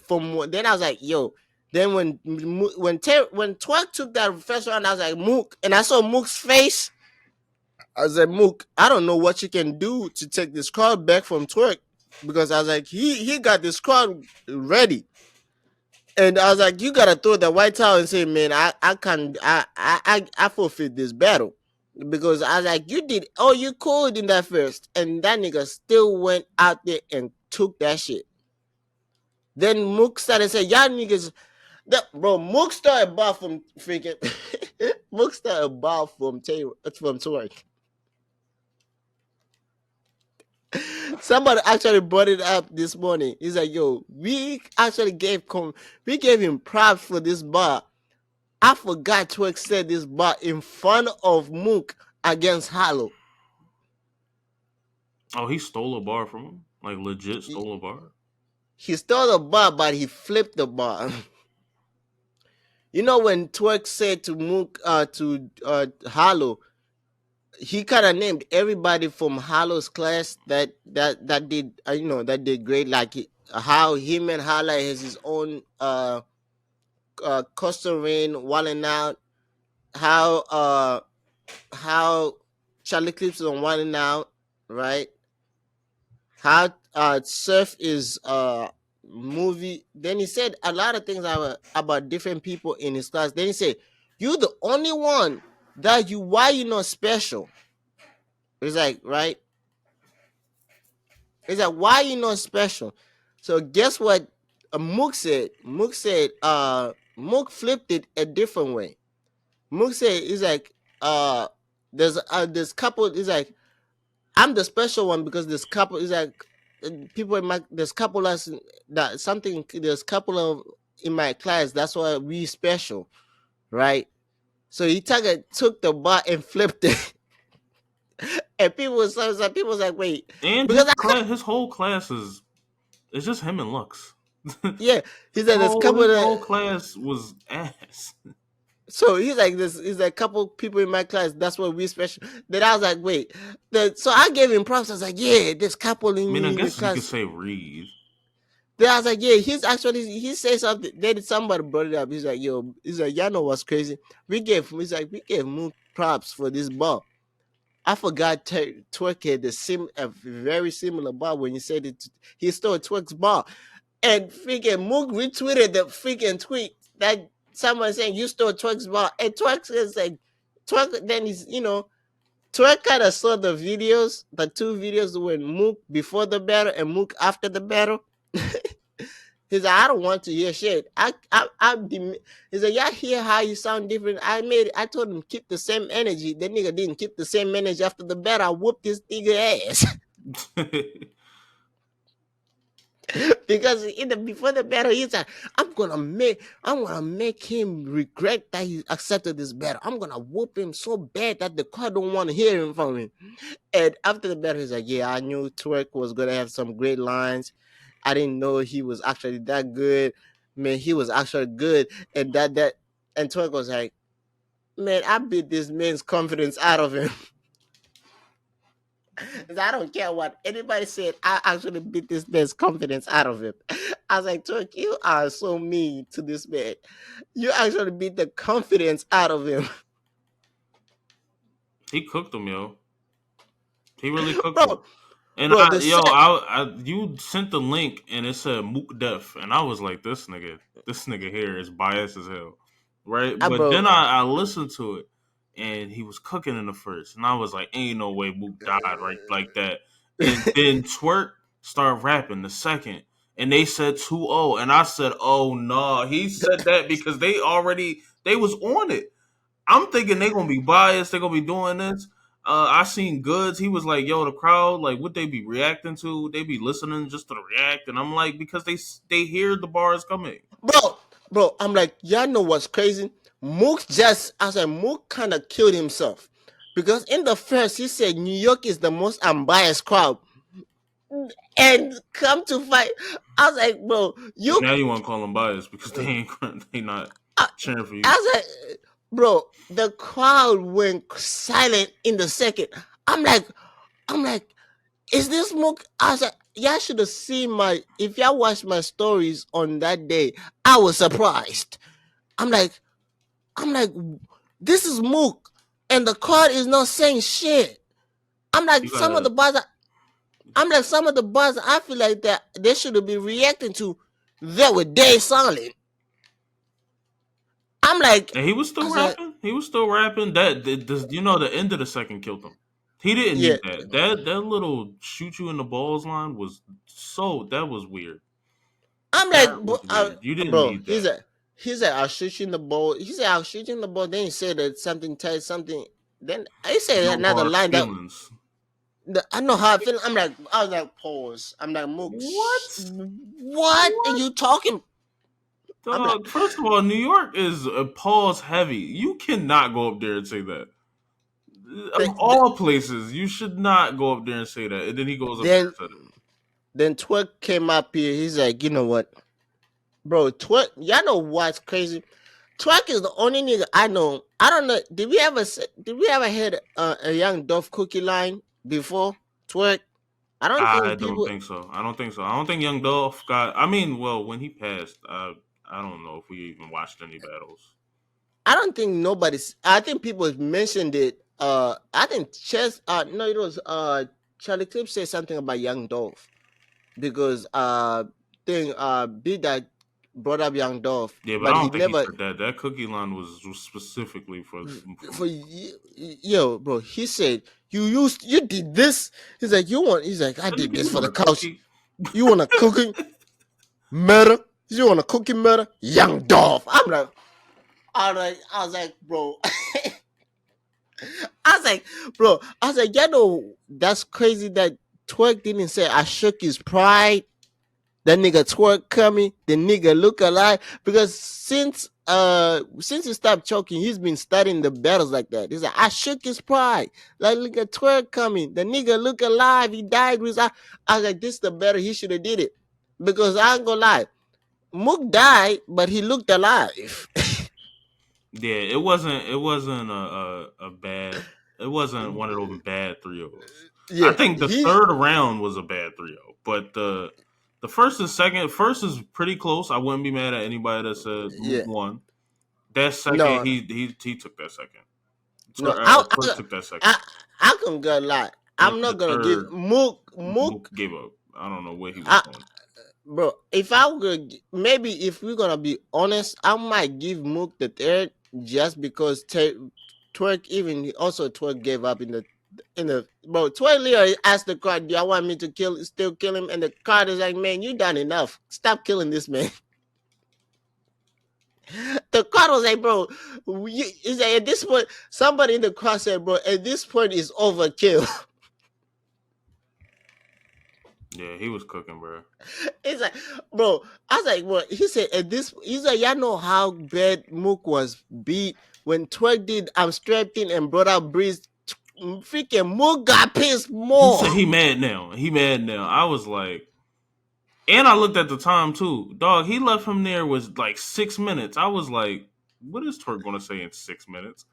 Then I was like, yo. Then when Twerk took that first round, I was like Mook, and I saw Mook's face. I was like, Mook, I don't know what you can do to take this crowd back from Twerk because I was like, he got this crowd ready, and I was like, you gotta throw the white towel and say, man, I can I forfeit this battle because I was like, you did all you could in that first, and that nigga still went out there and took that shit. Then Mook started saying, y'all niggas, bro, Mook started ball from freaking Mook started ball from Twerk. Somebody actually brought it up this morning. He's like, "Yo, we actually we gave him props for this bar. I forgot to extend this bar in front of Mook against Hollow. Oh, he stole a bar from him. Like legit He, stole a bar. he stole the bar, but he flipped the bar. You know when Twerk said to Mook to Hollow, he kind of named everybody from Hollow's class that did that did great. Like how him and Hollow has his own Coastal Rain, Walling Out. How Charlie Clips is on Walling Out, right? How Surf is movie. Then he said a lot of things about different people in his class. Then he said, "You the only one that you why you not special." It's like right. It's like why you not special. So guess what? Mook said. Mook flipped it a different way. Mook said, "It's like there's couple. It's like I'm the special one because this couple is like people in my there's couple us that something there's couple of in my class that's why we special, right? So he took the bar and flipped it, and people was like wait And because his whole class is it's just him and Lux. yeah he said there's couple His of whole class was ass. so he's like this is a couple people in my class that's why we special. Then I was like wait so I gave him props. I was like yeah this couple I mean, I in your guess you could class. say Reed. Then I was like, yeah, he said something. Then somebody brought it up. He's like, yo, he's like, y'all know what's crazy? We gave Moon props for this ball. I forgot Twerk had a very similar ball when he said it. He stole Twerk's ball, and freaking Mook retweeted the freaking tweet that someone saying you stole Twerk's ball, and Twerk is like, Twerk. Then Twerk kind of saw the two videos when Mook before the battle and Mook after the battle. He's like, I don't want to hear shit. He's like, y'all hear how you sound different. I told him keep the same energy. That nigga didn't keep the same energy after the battle. I whooped this nigga ass. Because before the battle, he's like, I'm gonna make him regret that he accepted this battle. I'm gonna whoop him so bad that the crowd don't want to hear him from him. And after the battle, he's like, yeah, I knew Twerk was gonna have some great lines. I didn't know he was actually that good. Man, he was actually good. And and Twerk was like, man, I beat this man's confidence out of him. I don't care what anybody said. I actually beat this man's confidence out of him. I was like, Twerk, you are so mean to this man. You actually beat the confidence out of him. He cooked him, yo. He really cooked him. bro, And bro, the set. you sent the link and it said Mook Def, and I was like, this nigga here is biased as hell, right? But Bro, then I listened to it, and he was cooking in the first, and I was like, ain't no way Mook died right like that. And then Twerk started rapping the second, and they said 2-0, and I said, oh no, he said that because they was on it. I'm thinking they're gonna be biased. They're gonna be doing this. I seen Goods. He was like, "Yo, the crowd, like, what they be reacting to? They be listening just to react." And I'm like, because they hear the bars coming. bro, I'm like, y'all know what's crazy? I said, Mook kind of killed himself because in the first he said New York is the most unbiased crowd, and come to fight, I was like, bro, Now you want to call them biased because they ain't they not I, cheering for you. I was like, bro, the crowd went silent in the second. I'm like, I'm like, is this Mook? I was like, y'all should have seen if y'all watched my stories on that day, I was surprised. I'm like, I'm like, this is Mook, and the crowd is not saying shit. I'm like, You gotta. some of the bars I feel like that they should be reacting to. They were dead silent. I'm like, And he was I still said, rapping. He was still rapping. The end of the second killed him. He didn't yeah. need that. That little shoot you in the balls line was that was weird. I'm like, That was weird. You didn't bro, need that. he's like, I'll shoot you in the ball. He said, I'll shoot you in the ball. Then he said that something tied something. Then I said No another hard line that feelings. I know how I feel. I was like, pause. I'm like, Mook, What? what are What? you talking? I'm like, Dog, first of all, New York is a pause heavy. You cannot go up there and say that. Of like, all places, you should not go up there and say that. And then he goes up then there and said it. Twerk came up here. He's like, you know what, bro? Twerk, y'all know what's crazy? Twerk is the only nigga I know. I don't know. Did we ever had a Young Dolph cookie line before Twerk? I don't I think don't people. think so. I don't think so. I don't think Young Dolph got. I mean, well, when he passed, I don't know if we even watched any battles. I don't think nobody's. I think people mentioned it. I think Chess. No, it was Charlie Clip said something about Young Dolph because thing Big that brought up Young Dolph, Yeah, but but I he don't think he never said that. That cookie line was specifically for for yo bro. He said you did this. He's like you want. He's like I that did nigga. this You for want the a couch. cookie? You want a cooking murder? You want a cooking murder? Young Dolph. I was like, bro. I was like, bro, I was like, you know, that's crazy that Twerk didn't say I shook his pride. That nigga Twerk coming, the nigga look alive. Because since he stopped choking, he's been studying the battles like that. He's like, I shook his pride. Like look at Twerk coming. The nigga look alive. He died with I was like, this is the better he should have did it. Because I ain't gonna lie. Mook died, but he looked alive. Yeah, it wasn't. It wasn't a bad. It wasn't one of those bad 3-0s. I Yeah, think the he third round was a bad 3-0, but the first and second, first is pretty close. I wouldn't be mad at anybody that said Mook yeah. won. That second, No, he took that second. no, Twerk took that second. I, I can go lie. And I'm then not the gonna give third, Mook Mook. gave up. I don't know where he was I, going. bro, if I were maybe if we're gonna be honest, I might give Mook the third just because Twerk even also Twerk gave up in the bro. Twerk literally asked the crowd, "Do I want me to still kill him?" And the crowd is like, "Man, you done enough. Stop killing this man." The crowd was like, "Bro, it's like at this point, somebody in the crowd said, bro, at this point is overkill." Yeah, he was cooking, bro. It's like, bro, I was like, what? He said, at this, he's like, y'all know how bad Mook was beat when Twerk did I'm strapped in and brought out Breeze. Freaking Mook got pissed He more. said he mad now. He mad now. I was like, and I looked at the time too. Dog, he left him there was like 6 minutes. I was like, what is Twerk gonna say in 6 minutes?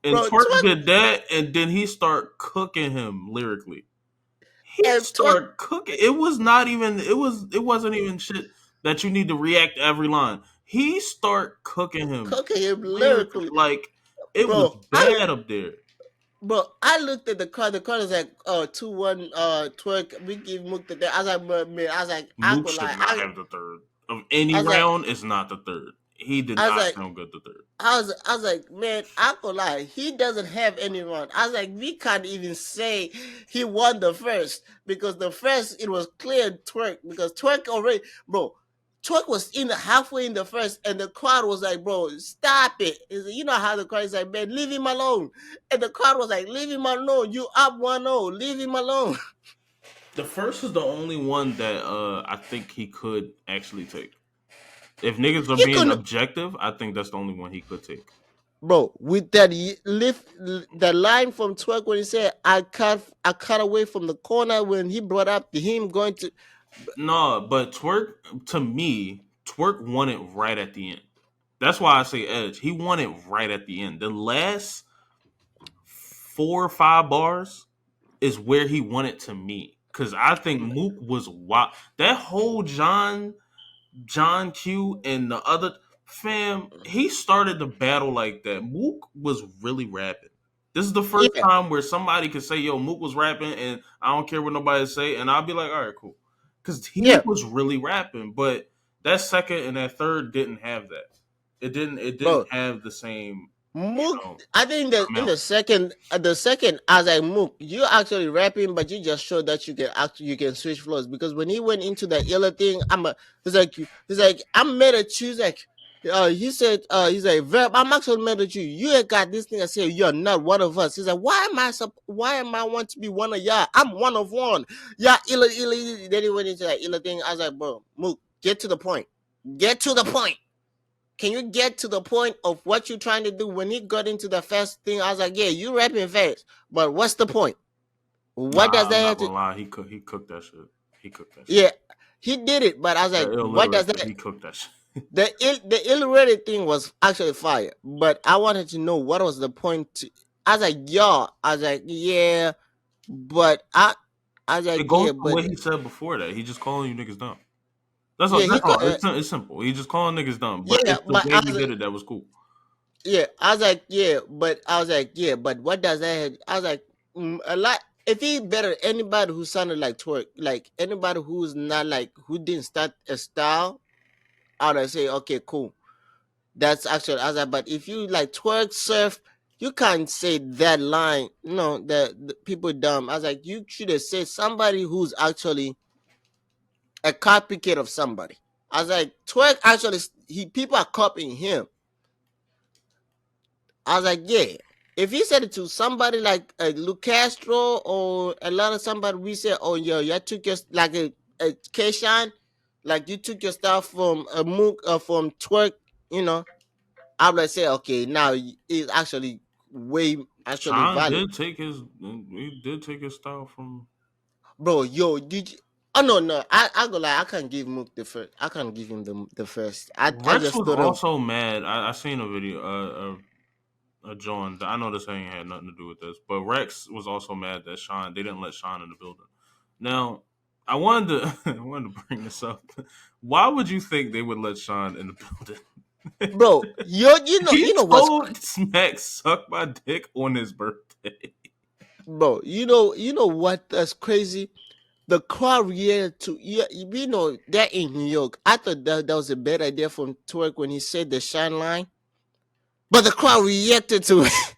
And Bro, Twerk Twerk did that, and then he start cooking him lyrically. He and Twerk start cooking. It was not even. It wasn't even shit that you need to react to every line. He start cooking him cooking him lyrically, lyrically. like it was Bro, bad up there. I looked at the card. The card is like, 2-1, Twerk. We give Mook the day. I was like, bro, man, I was like, I Mook could should lie. not have the third of any I was like, round. It's not the third. He did I was not like, sound good the third. I was like, man, I could lie. He doesn't have any run. I was like, we can't even say he won the first because the first it was clear Twerk because Twerk already, bro. Twerk was in halfway in the first, and the crowd was like, "Bro, stop it!" You know how the crowd is like, "Man, leave him alone," and the crowd was like, "Leave him alone. You up 1-0. Leave him alone." The first is the only one that I think he could actually take. If niggas are He being couldn't, objective, I think that's the only one he could take. bro. With that lift, that line from Twerk when he said, I cut away from the corner" when he brought up him going to. No, but Twerk to me, Twerk won it right at the end. That's why I say Edge. He won it right at the end. The last 4 or 5 bars is where he won it to me. Cause I think Mook was wild. That whole John Q and the other fam, he started the battle like that. Mook was really rapping. This is the first Yeah, time where somebody could say, "Yo, Mook was rapping," and I don't care what nobody say, and I'll be like, "All right, cool," because he yeah, was really rapping. But that second and that third didn't have that. It didn't. It didn't bro. have the same, Mook, you know, I think that in amount. the second, I was like, Mook, you actually rapping, but you just showed that you can switch flows because when he went into the Illa thing, he's like, I'm mad at you. He's like, He said, he's like, Verb, I'm actually mad at you. You ain't got this thing and say you're not one of us. He's like, why am I want to be one of y'all? I'm one of one. Yeah, illa. Then he went into that illa thing. I was like, bro, Mook, get to the point. Get to the point. Can you get to the point of what you're trying to do? When he got into the first thing, I was like, yeah, you rapping fast, but what's the point? What does Nah, that I'm have not to? gonna lie. He cooked that shit. He cooked that shit. Yeah, he did it, but I was That like, what does illiteracy, that? he cooked that shit. The ill-rated thing was actually fire, but I wanted to know what was the point. I was like, yo, I was like, yeah, but I was like, It goes yeah, to but what he said before that. He just calling you niggas dumb. That's all. yeah, he That's could, all. It's simple. He just calling niggas dumb. But yeah, it's the but way I he was did like, it that was cool. yeah, I was like, yeah, but I was like, yeah, but what does that? I was like, a lot. If he better anybody who sounded like twerk, like anybody who's not like who didn't start a style, I would say, okay, cool. That's actually as I. But if you like twerk surf, you can't say that line. No, the people dumb. I was like, you should have said somebody who's actually a copycat of somebody. I was like, twerk actually he people are copying him. I was like, yeah. If he said it to somebody like Luke Castro or a lot of somebody, we say, oh yo, you took your like a Keshan, like you took your stuff from a Mook from twerk, you know, I'm gonna say, okay, now it's actually way actually Sean valid, did take his. He did take his style from. bro. Yo, did you? Oh no, I go like I can't give Mook the first. I can't give him the first. I Rex just was thought of, also mad. I seen a video. John. I know this ain't had nothing to do with this, but Rex was also mad that Sean. They didn't let Sean in the building. Now, I wanted to I wanted to bring this up. Why would you think they would let Sean in the building? bro. He You know what's, told Smack suck my dick on his birthday. bro. What that's crazy. The crowd reacted to yeah. You know that in New York. I thought that was a bad idea from Twerk when he said the shine line, but the crowd reacted to it.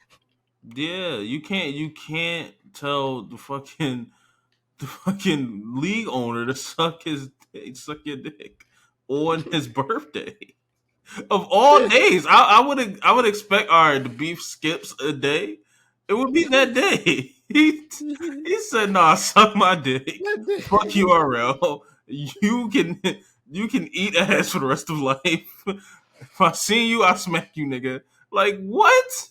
Yeah, you can't tell the fucking league owner to suck your dick on his birthday. Of all days, I would expect all right, the beef skips a day. It would be that day. He said, "Nah, suck my dick. Fuck URL. You can eat ass for the rest of life. If I see you, I smack you, nigga." Like what?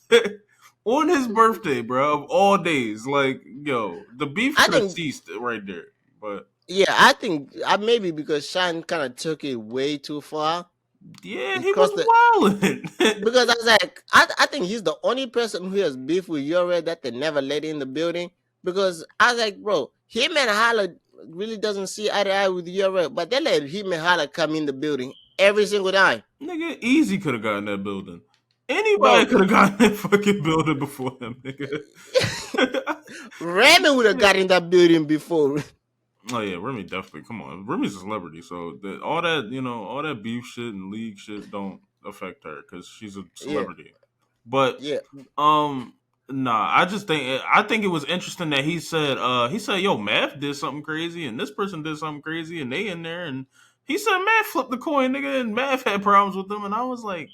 On his birthday, bro, of all days. Like, yo, the beef I could have think ceased right there. But yeah, I think maybe because Sean kind of took it way too far. yeah, he Because the was wilding. because I was like, I think he's the only person who has beef with Yore that they never let in the building. Because I was like, bro, him and Hala really doesn't see eye to eye with Yore, but they let him and Hala come in the building every single time, Nigga, easy could have gotten that building. Anybody bro. could have gotten that fucking building before him, nigga. Raymond would have got in that building before. Oh yeah, Remy definitely. Come on, Remy's a celebrity, so all that beef shit and league shit don't affect her because she's a Yeah, celebrity. But yeah. um, nah, I think it was interesting that he said yo, Math did something crazy and this person did something crazy and they in there and he said Math flipped the coin, nigga, and Math had problems with them and I was like,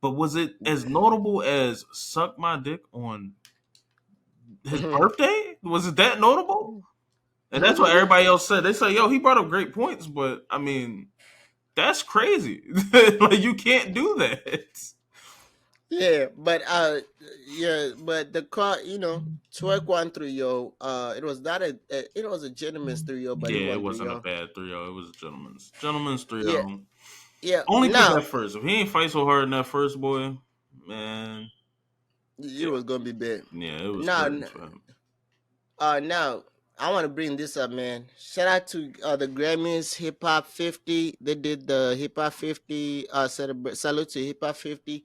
but was it as notable as suck my dick on his birthday? Was it that notable? And that's what everybody else said. They say, yo, he brought up great points, but I mean, that's crazy. Like you can't do that. Yeah, but the car, Twerk won 3-0. It was not it was a gentleman's 3-0, but he Yeah, it won wasn't a 3-0. bad 3-0. It was a gentleman's Yeah, 3-0. yeah. Only pick Now that first. If he ain't fight so hard in that first boy, man, it yeah, was gonna be bad. yeah, it was Now, curtains for him. now I want to bring this up, man. Shout out to the Grammys Hip Hop 50. They did the Hip Hop 50. Salute to Hip Hop 50.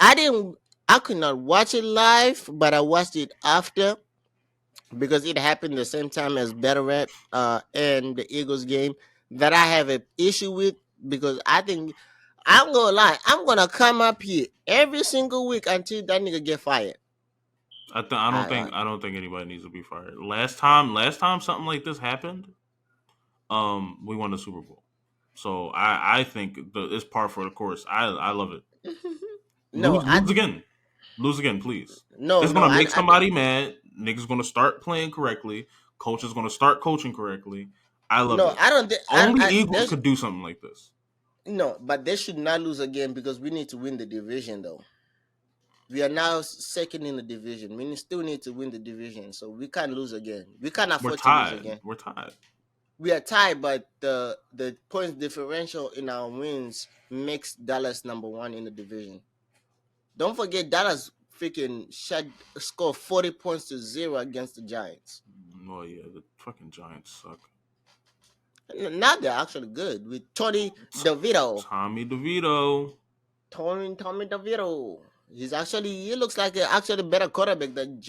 I didn't. I could not watch it live, but I watched it after because it happened the same time as battlerap and the Eagles game that I have an issue with because I think I'm gonna lie, I'm gonna come up here every single week until that nigga get fired. I don't I, think I don't think anybody needs to be fired. Last time something like this happened, we won the Super Bowl. So I think it's par for the course. I love it. no, Lose again. Lose again, please. no, It's no, gonna make somebody mad. Niggas gonna start playing correctly. Coach is gonna start coaching correctly. I love no, it. I don't think Only Eagles there's could do something like this. no, but they should not lose again because we need to win the division though. We are now second in the division. We still need to win the division, so we can't lose again. We can't We're afford to lose tied. again. We're tied. We are tied, but the points differential in our wins makes Dallas number one in the division. Don't forget Dallas freaking score 40 points to zero against the Giants. Oh yeah, the fucking Giants suck. Now they're actually good with Tony T- DeVito. Tommy DeVito. Tommy DeVito. He looks like an actually better quarterback than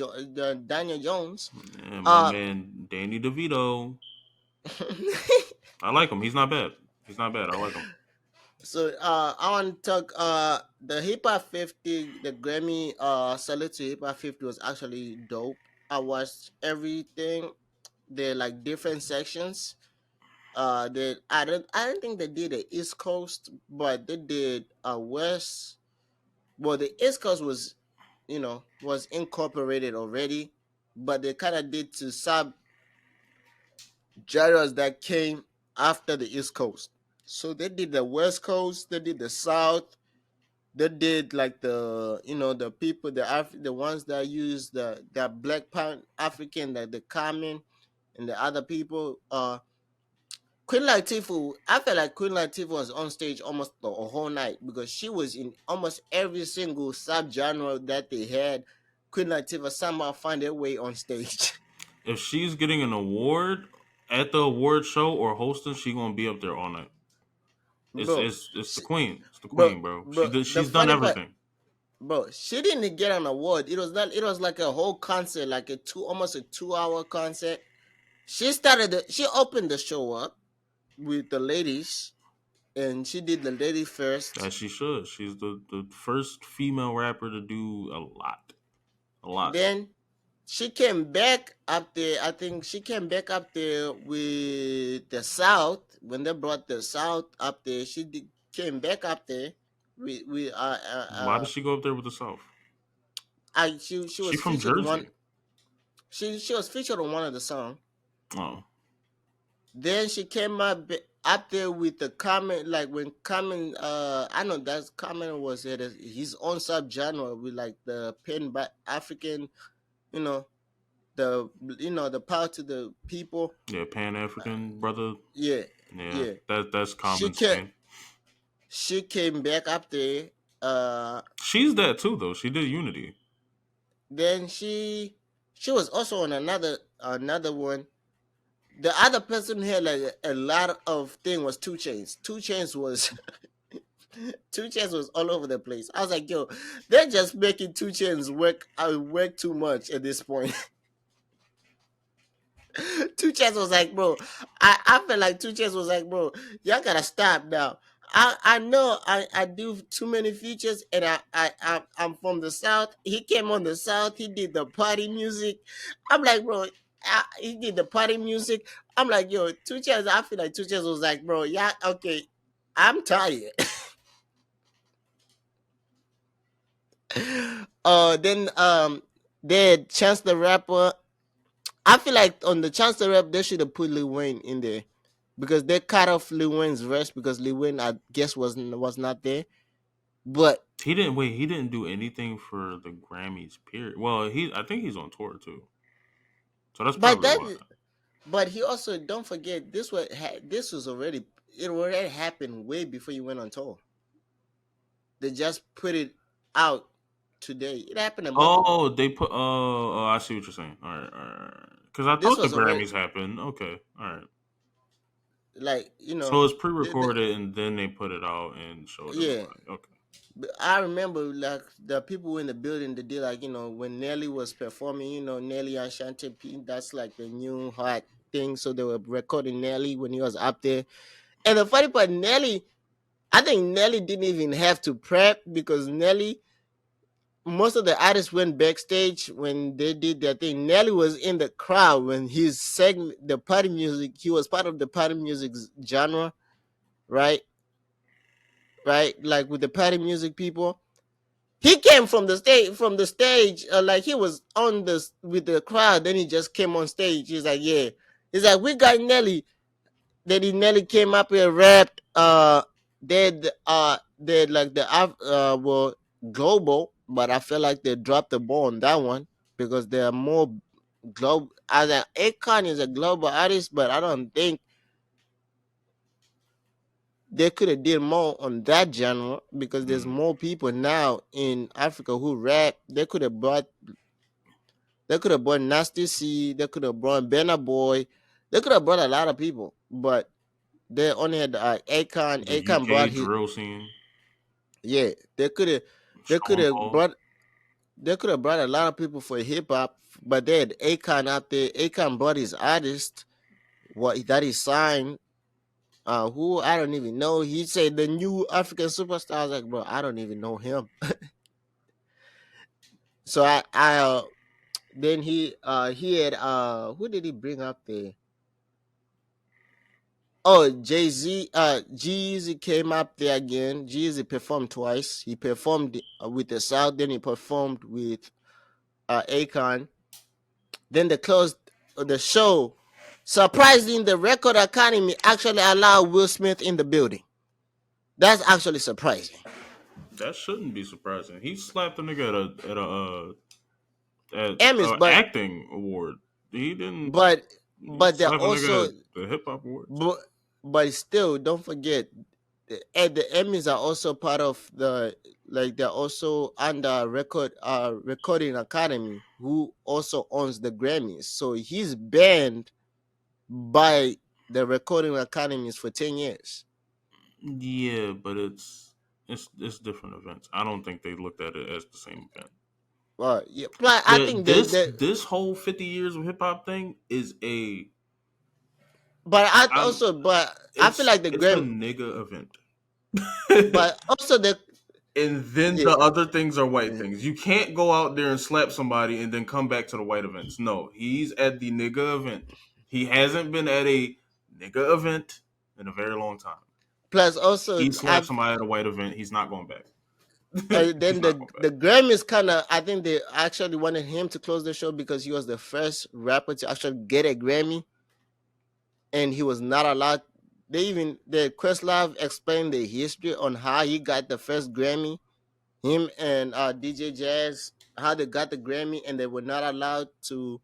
Daniel Jones. And my Uh, man Danny DeVito. I like him. He's not bad. He's not bad. I like him. so I want to talk the Hip Hop 50, the Grammy salute to Hip Hop 50 was actually dope. I watched everything. They're like different sections. I don't think they did the East Coast, but they did West. Well, the East Coast was incorporated already, but they kind of did to sub genres that came after the East Coast. So they did the West Coast, they did the South, they did like the people the ones that use the Black Pan African, like the Common and the other people. Queen Latifah, I felt like Queen Latifah was on stage almost the whole night because she was in almost every single subgenre that they had. Queen Latifah somehow found her way on stage. If she's getting an award at the award show or hosting, she gonna be up there all night. It's bro, it's it's the she, queen. It's the bro, queen, bro. bro. The She's done funny part, everything. bro, she didn't get an award. It was not. It was like a whole concert, like almost a 2 hour concert. She opened the show up with the ladies, and she did the lady first. As she should. She's the first female rapper to do a lot. A lot. Then she came back up there. I think she came back up there with the South when they brought the South up there. Came back up there. We Why did she go up there with the South? she She was from featured on one. Jersey. She was featured on one of the songs. Oh. Then she came up there with the Common, like when Common. I know that Common was at his own subgenre with like the pen by African. You know the power to the people. Yeah, Pan African brother. Yeah, Yeah. yeah. That's She Common's came. thing. She came back up there. Uh, She's that too though. She did Unity. then she was also on another one. The other person had like a lot of thing was Two Chains. Two Chains was Two Chains was all over the place. I was like, yo, they're just making Two Chains work too much at this point. Two Chains was like, bro, I felt like Two Chains was like, bro, y'all gotta stop now. I know I do too many features, and I'm from the South. He came on the South. He did the party music. I'm like, bro, he did the party music. I'm like, yo, Two Chains. I feel like Two Chains was like, bro, yeah, okay, I'm tired. Then they Chance the Rapper. I feel like on the Chance the Rap, they should have put Lil Wayne in there because they cut off Lil Wayne's verse because Lil Wayne, I guess, was not there. But He didn't do anything for the Grammys. Period. Well, I think he's on tour too. So that's but probably that why. but he also don't forget this was already it already happened way before you went on tour. They just put it out today. It happened a month ago. Oh, they put. Oh, I see what you're saying. All right, all right. Because I This thought the was already Grammys happened. Okay, all right. like So it's the pre-recorded and then they put it out and showed yeah. everybody. Okay. But I remember like the people in the building that did like when Nelly was performing, Nelly and Shanti P. That's like the new hot thing. So they were recording Nelly when he was up there. And the funny part, I think Nelly didn't even have to prep because most of the artists went backstage when they did their thing. Nelly was in the crowd when his segment, the party music. He was part of the party music genre. right? Right, like with the party music people. He came from the stage, like he was on this with the crowd. Then he just came on stage. He's like, yeah. He's like, we got Nelly. Then he Nelly came up here, rapped. They like the well global, but I feel like they dropped the ball on that one because they are more global. As an Akon is a global artist, but I don't think they could have did more on that genre because there's Mm. more people now in Africa who rap. They could have brought Nasty C. They could have brought Benna Boy. They could have brought a lot of people, but they only had Akon. The Akon UK brought his. drill scene, Yeah, they could have. They could Sean have Paul. brought. They could have brought a lot of people for hip hop, but they had Akon out there. Akon brought his artist. What that he signed. Who I don't even know. He said the new African superstar. I was like, bro, I don't even know him. So then he had who did he bring up there? Oh, Jay Z, Jeezy came up there again. Jeezy performed twice. He performed with the South, then he performed with Akon. Then they closed the show. Surprisingly, the Record Academy actually allowed Will Smith in the building. That's actually surprising. That shouldn't be surprising. He slapped a nigga at Emmys, a acting award. He didn't but but they're slap a nigga also at the hip hop awards. but but still, don't forget, the Emmys are also part of the like they're also under recording academy who also owns the Grammys. So he's banned by the recording academies for 10 years. Yeah, but it's different events. I don't think they looked at it as the same event. Yeah, but I The think this the this whole 50 years of hip hop thing is a but I I'm also but I feel like the it's a Gram nigga event. but also the And then yeah, the other things are white yeah. things. You can't go out there and slap somebody and then come back to the white events. No, he's at the nigga event. He hasn't been at a nigga event in a very long time. Plus also He slapped somebody at a white event. He's not going back. He's then not going the back. Grammys kind of I think they actually wanted him to close the show because he was the first rapper to actually get a Grammy, and he was not allowed. The Questlove explained the history on how he got the first Grammy. Him and DJ Jazz, how they got the Grammy, and they were not allowed to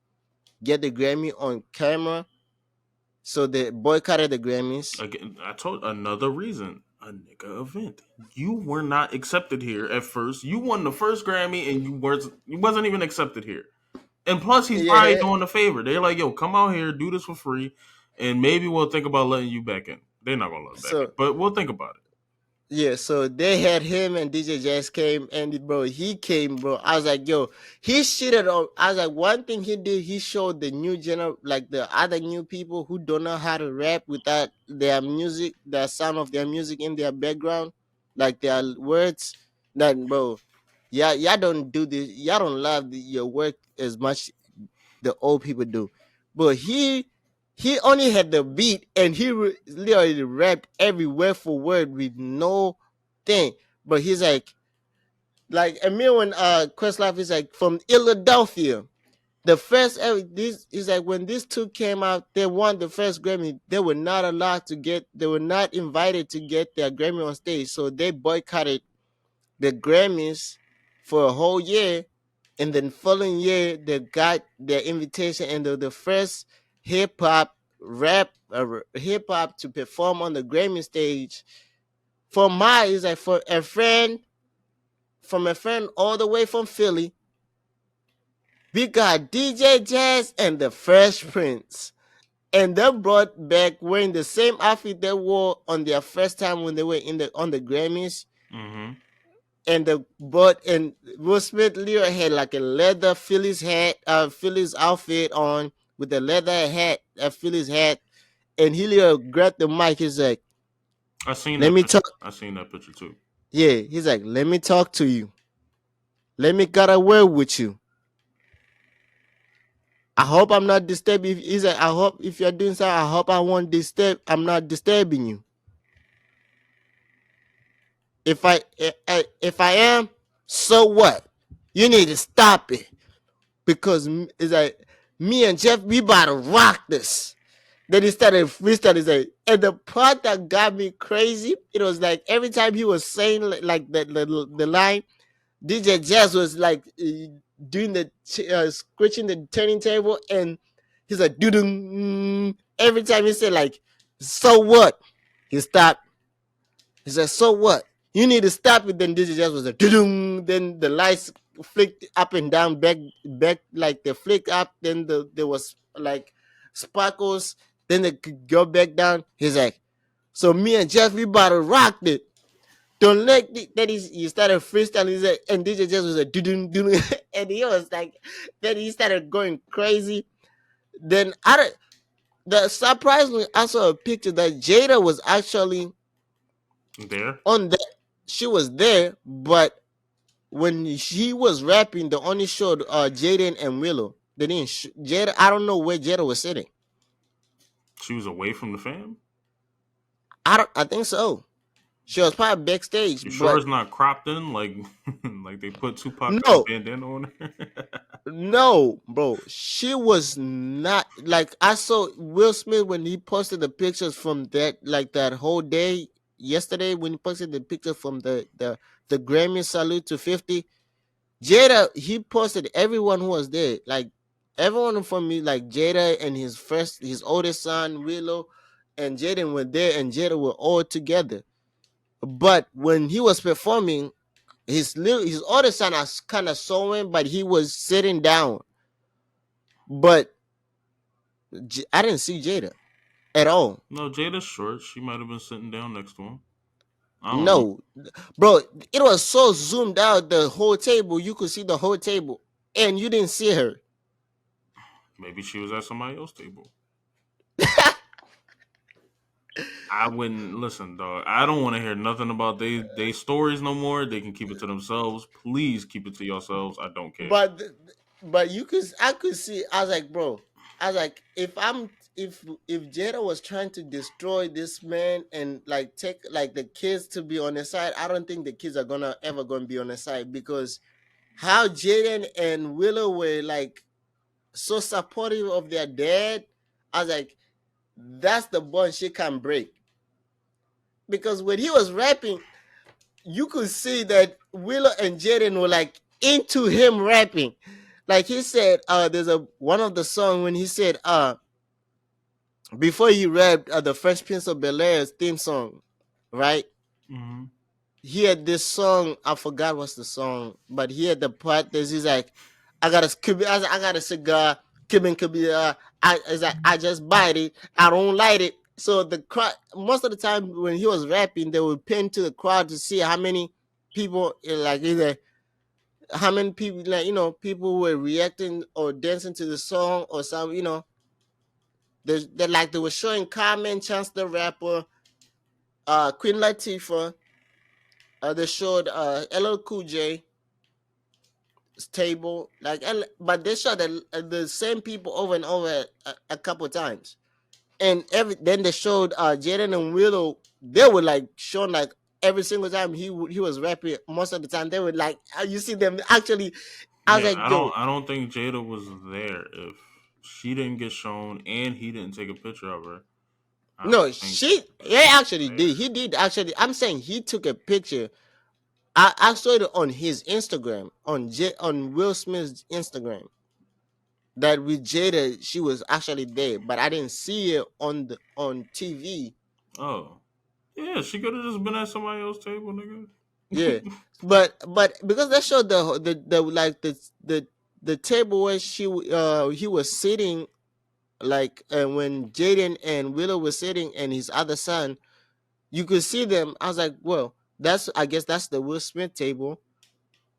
get the Grammy on camera, so they boycotted the Grammys. Again, I told another reason. A nigga event. You were not accepted here at first. You won the first Grammy and you wasn't even accepted here. And plus, he's probably Yeah, doing a favor. They're like, "Yo, come out here, do this for free, and maybe we'll think about letting you back in." They're not gonna let him back in, so but we'll think about it. yeah, so they had him and DJ Jazz came and bro, he came, bro. I was like, yo, he shitted on. I was like, one thing he did, he showed the new like the other new people who don't know how to rap without their music, the sound of their music in their background, like their words. That bro, yeah, y'all don't do this. Y'all don't love your work as much the old people do. But he only had the beat and he literally rapped every word for word with no thing. But he's like Emil and Questlove is like from Philadelphia. The first this is like when these two came out, they won the first Grammy. They were not allowed to get. They were not invited to get their Grammy on stage, so they boycotted the Grammys for a whole year, and then following year they got their invitation, and the first hip hop hip hop to perform on the Grammy stage. For my is like for a friend from a friend all the way from Philly. We got DJ Jazz and the Fresh Prince. And they brought back wearing the same outfit they wore on their first time when they were in the on the Grammys, Mm-hmm. and the but and Will Smith literally had like a leather Phillies outfit on with a leather hat, a Phillies hat, and he literally grabbed the mic. He's like, I seen "Let that me picture. talk." I seen that picture too. Yeah, he's like, "Let me talk to you. Let me get a word with you. I hope I'm not disturbing." He's like, "I hope if you're doing something, I hope I won't disturb. I'm not disturbing you." if I am, so what? You need to stop it because it's like me and Jeff, we about to rock this. Then he started freestyling. Like, and the part that got me crazy, it was like every time he was saying like the line, DJ Jazz was like doing the scratching the turning table, and he's like doo every time he said like, so what? He stopped. He said, so what? You need to stop it. Then DJ Jazz was like doo then the lights flicked up and down, back like they flicked up. Then there was like sparkles. Then they could go back down. He's like, so me and Jeff, we about to rock it. Don't let that he started freestyling and DJ just was like doo and he was like then he started going crazy. Then the surprisingly I saw a picture that Jada was actually There, on that she was there, but when she was rapping, they only showed Jaden and Willow. They didn't Jada. I don't know where Jada was sitting. she was away from the fam. I think so. She was probably backstage, You sure but it's not cropped in like like they put Tupac got a no, bandana on her? no, bro. She was not like I saw Will Smith when he posted the pictures from that whole day yesterday when he posted the picture from the Grammy salute to 50. Jada, he posted everyone who was there, like everyone from me, like Jada and his oldest son Willow, and Jaden were there, and Jada were all together. But when he was performing, his oldest son I kind of saw him, but he was sitting down. But I didn't see Jada at all. No, Jada's short. She might have been sitting down next to him. I don't know. No, bro, it was so zoomed out the whole table. You could see the whole table, and you didn't see her. Maybe she was at somebody else's table. I wouldn't listen, dog. I don't want to hear nothing about they stories no more. They can keep it to themselves. Please keep it to yourselves. I don't care. but but I could see. I was like, bro, I was like, if Jada was trying to destroy this man and like take like the kids to be on his side, I don't think the kids are gonna be on his side because how Jaden and Willow were like so supportive of their dad. I was like, that's the bond she can break. Because when he was rapping, you could see that Willow and Jaden were like into him rapping. Like he said, there's a one of the song when he said, before he rapped the Fresh Prince of Bel Air's theme song, right? Mm-hmm. He had this song, I forgot what's the song, but he had the part that he's like, I got a cigar, Cuban could be I just bite it, I don't light it. So the crowd most of the time when he was rapping, they would pin to the crowd to see how many people like either how many people like people were reacting or dancing to the song or some they like they were showing Carmen, Chance the Rapper, Queen Latifah. They showed LL Cool J table, like, but they showed the same people over and over a couple times, and then they showed Jaden and Willow. They were like shown like every single time he was rapping. Most of the time they were like you see them actually. I was Yeah, like, yo, I don't think Jada was there if she didn't get shown and he didn't take a picture of her. I don't no, think he she was actually did. there. He did actually. I'm saying he took a picture. I saw it on his Instagram, on Will Smith's Instagram. That with Jada, she was actually there, but I didn't see it on TV. Oh, yeah, she could have just been at somebody else's table, nigga. Yeah, but because they showed the like the table where he was sitting, like when Jaden and Willow was sitting and his other son, you could see them. I was like, well, I guess that's the Will Smith table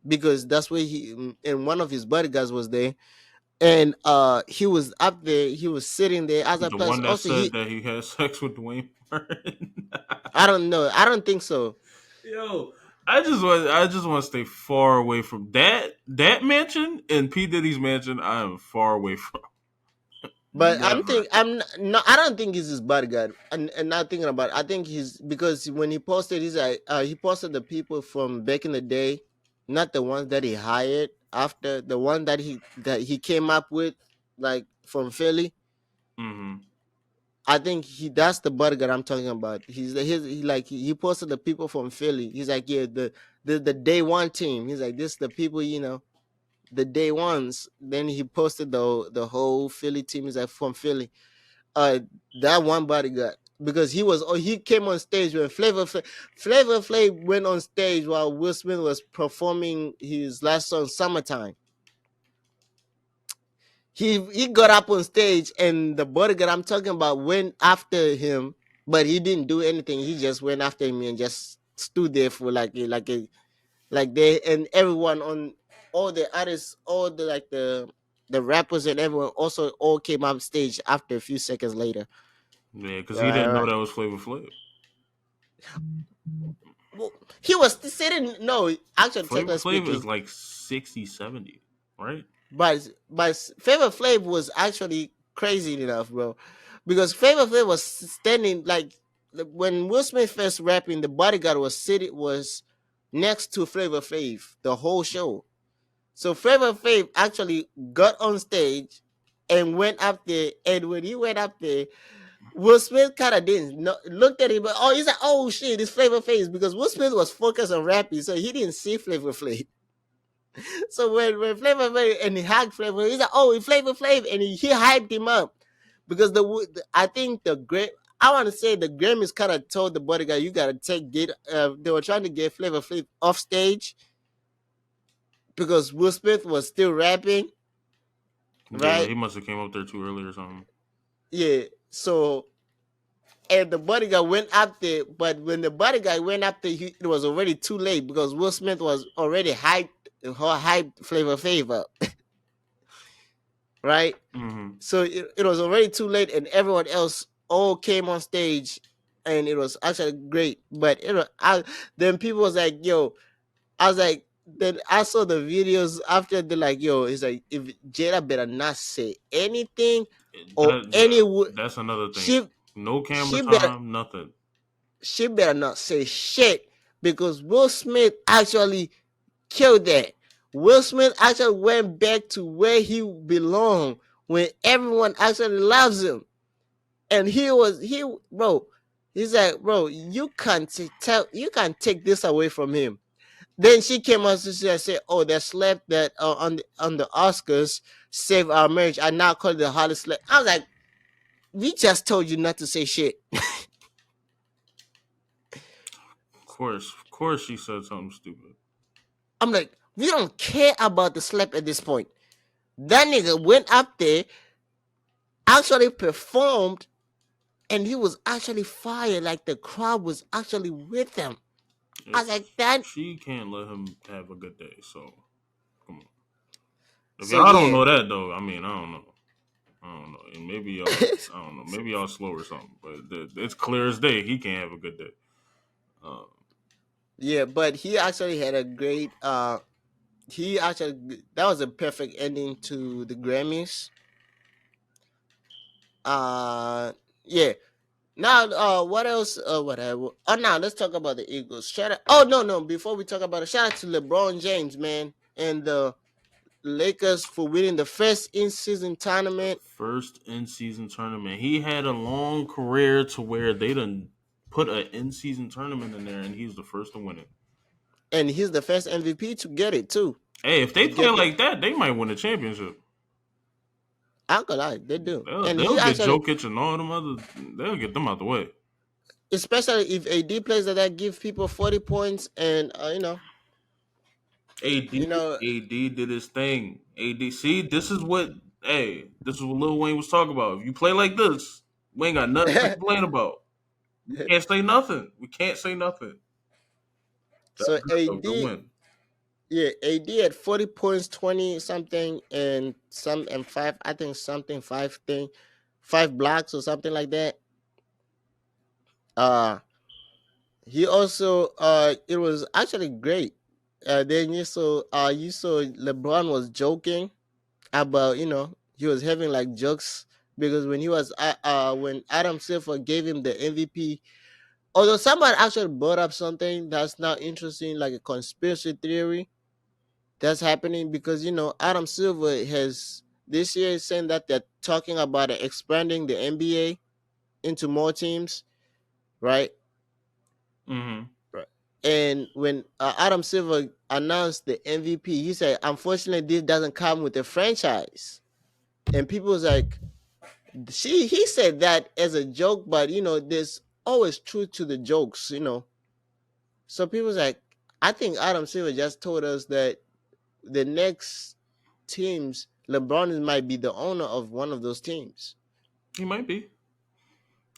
because that's where he and one of his bodyguards was there, and he was up there, he was sitting there as a The plus. one that Also, said that he had sex with Dwayne Martin. I don't know, I don't think so. Yo, I just want to stay far away from that mansion and P Diddy's mansion. I am far away from. But Never. I don't think he's his bodyguard. And not thinking about it, I think he's because when he posted, he's like he posted the people from back in the day, not the ones that he hired after the one that he came up with, like from Philly. Mm-hmm. I think that's the bodyguard I'm talking about. He posted the people from Philly. He's like, yeah, the day one team. He's like, this the people, the day ones. Then he posted the whole Philly team. He's like from Philly. uh that one bodyguard, because he came on stage when Flavor Flav went on stage while Will Smith was performing his last song Summertime. He got up on stage and the bodyguard I'm talking about went after him, but he didn't do anything. He just went after him and just stood there for like they and everyone on all the artists, all the rappers and everyone also all came up stage after a few seconds later. Yeah, because he Right, didn't know right. that was Flavor Flav. Well, he was sitting. No, actually, Flavor technically Flav is speaking, like 60, 70, right? but Favorite Flav was actually crazy enough, bro, because Favorite Flav was standing like when Will Smith first rapping, the bodyguard was next to Flavor Flav the whole show. So Flavor Flav actually got on stage and went up there, and when he went up there, Will Smith kind of didn't looked at him, but he's like, oh shit, it's Flavor Flav because Will Smith was focused on rapping, so he didn't see Flavor Flav. So when Flavor Flav and he hugged Flavor, he's like, oh, it's Flavor Flav, and he hyped him up because I think the great. I want to say the Grammys kind of told the bodyguard, you gotta they were trying to get Flavor Flav off stage because Will Smith was still rapping, Yeah, right? he must have came up there too early or something. Yeah. So and the bodyguard went up there, but when the bodyguard went up there, it was already too late because Will Smith was already hyped Flavor Flav, right? Mm-hmm. So it was already too late, and everyone else all came on stage, and it was actually great. But then people was like, "Yo," I was like, then I saw the videos after the like, "Yo," it's like if Jada better not say anything or Yeah, any that's another thing. she No camera she better time, nothing. she better not say shit because Will Smith actually killed that. Will Smith actually went back to where he belonged when everyone actually loves him. And bro, he's like, bro, you can't take this away from him. Then she came out and said, oh, that slap that on the Oscars saved our marriage. I now call it the hottest slap. I was like, we just told you not to say shit. Of course, she said something stupid. I'm like, we don't care about the slap at this point. That nigga went up there, actually performed, and he was actually fired. Like the crowd was actually with him. I If was like, that. she can't let him have a good day, so come on. If So y'all don't yeah, know that though, I mean, I don't know. I don't know. And maybe y'all, I don't know. Maybe y'all slow or something. But it's clear as day he can't have a good day. Uh, yeah. But he actually had a great. He actually that was a perfect ending to the Grammys. Uh, yeah. Now, what else? Whatever. Oh, now let's talk about the Eagles. Shout out. Oh no. Before we talk about it, shout out to LeBron James, man, and the Lakers for winning the first in-season the tournament, first in season tournament. He had a long career to where they done put an in season tournament in there, and he's the first to win it. and he's the first MVP to get it too. Hey, if they To play get the, like that, they might win the championship. I'm gonna lie, they do, and he They'll get actually, Jokic and all them other. They'll get them out the way. especially if AD plays that give people 40 points, and AD you know, AD did his thing. AD, see, this is what this is what Lil Wayne was talking about. If you play like this, we ain't got nothing to complain about. We can't say nothing. We can't say nothing. That's so good though. Good AD, win. yeah, AD had 40 points, 20 something, and five, I think something five blocks or something like that. Uh he also it was actually great. Then you saw LeBron was joking about he was having like jokes because when Adam Silver gave him the MVP, although somebody actually brought up something that's not interesting, like a conspiracy theory that's happening, because Adam Silver has this year is saying that they're talking about expanding the NBA into more teams, right? Mm-hmm. Right. And when Adam Silver announced the MVP, he said, "Unfortunately, this doesn't come with a franchise." And people was like, he said that as a joke, but there's always truth to the jokes. So people was like, I think Adam Silver just told us that the next teams, LeBron might be the owner of one of those teams. He might be.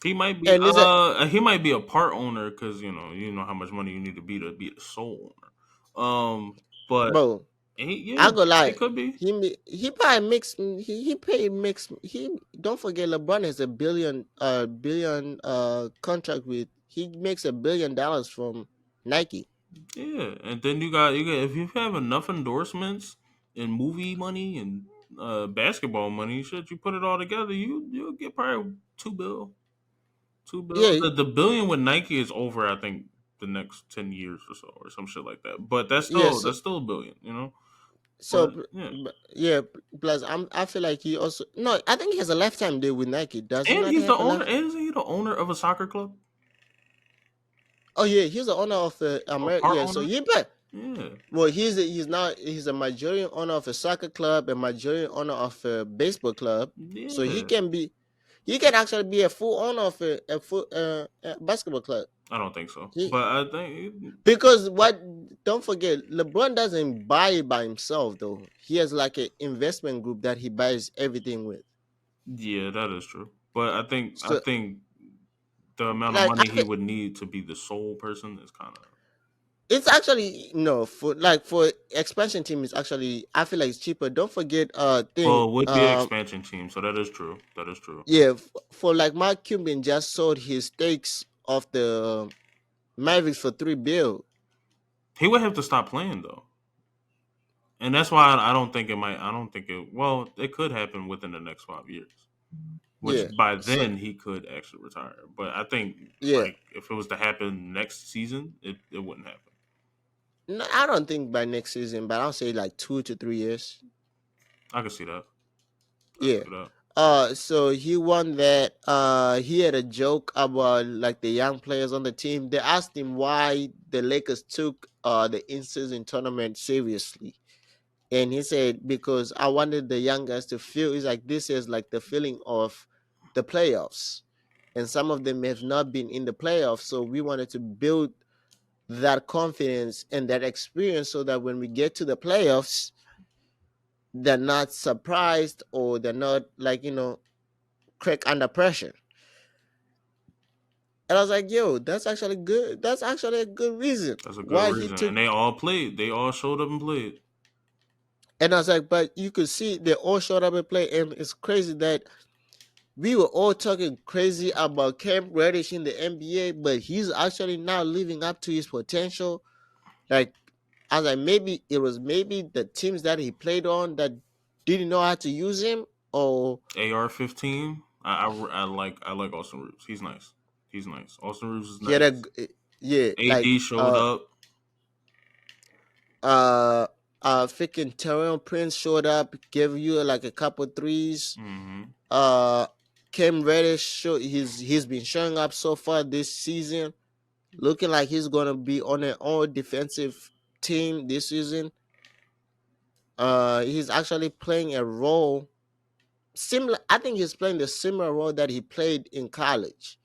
He might be. And is that, He might be a part owner because you know how much money you need to be the sole owner. But bro? yeah, I go lie. it could be. He probably makes he pay makes he don't forget LeBron has a billion contract with he makes $1 billion from Nike. Yeah, and then you got if you have enough endorsements and movie money and basketball money, should you put it all together, you'll get probably 2 bill, 2 bill. Yeah, The billion with Nike is over. I think the next 10 years or so, or some shit like that. But that's yeah. still So that's still a billion, you know. so But yeah, yeah. Plus, I feel like he also no. I think he has a lifetime deal with Nike. Does he and not he's the have a owner. life? Isn't he the owner of a soccer club Oh yeah, he's the owner of the or America. part Yeah, so owner? he but Yeah, well, he's a majority owner of a soccer club, a majority owner of a baseball club. So yeah. he can actually be a full owner of a full basketball club. I don't think so, He but I think because what don't forget, LeBron doesn't buy it by himself though. He has like an investment group that he buys everything with. yeah, that is true. But I So think the amount of like money he would need to be the sole person is kind of it's actually no for expansion team is actually I feel like it's cheaper. Don't forget thing well, it would be an expansion team, so that is true. That is true. yeah for like Mark Cuban just sold his stakes of the Mavericks for 3 bill. He would have to stop playing though, and that's why I don't think it might. I don't think it. Well, it could happen within the next 5 years, which Yeah. by So then he could actually retire. But I think yeah. like if it was to happen next season, it wouldn't happen. No, I don't think by next season, but I'll say like 2 to 3 years. I can see that. I can Yeah. see that. So he won that. He had a joke about like the young players on the team. They asked him why the Lakers took the in-season tournament seriously, and he said because I wanted the young guys to feel. It's like this is like the feeling of the playoffs, and some of them have not been in the playoffs, so we wanted to build that confidence and that experience so that when we get to the playoffs, they're not surprised or they're not like crack under pressure. And I was like, yo, that's actually good. That's actually a good reason That's a good why he reason, took. and they all played. They all showed up and played. And I was like, but you could see they all showed up and play. And it's crazy that we were all talking crazy about Cam Reddish in the NBA, but he's actually now living up to his potential. Like, I was like, maybe the teams that he played on that didn't know how to use him, or AR-15. I like Austin Reeves. He's nice. He's nice. Austin Reeves is he had nice. yeah, like AD showed up. uh freaking Terrell Prince showed up, gave you like a couple threes. Hmm. Uh Cam Reddish he's been showing up so far this season, looking like he's gonna be on an all defensive team this season. He's actually playing a role similar. I think he's playing the similar role that he played in college,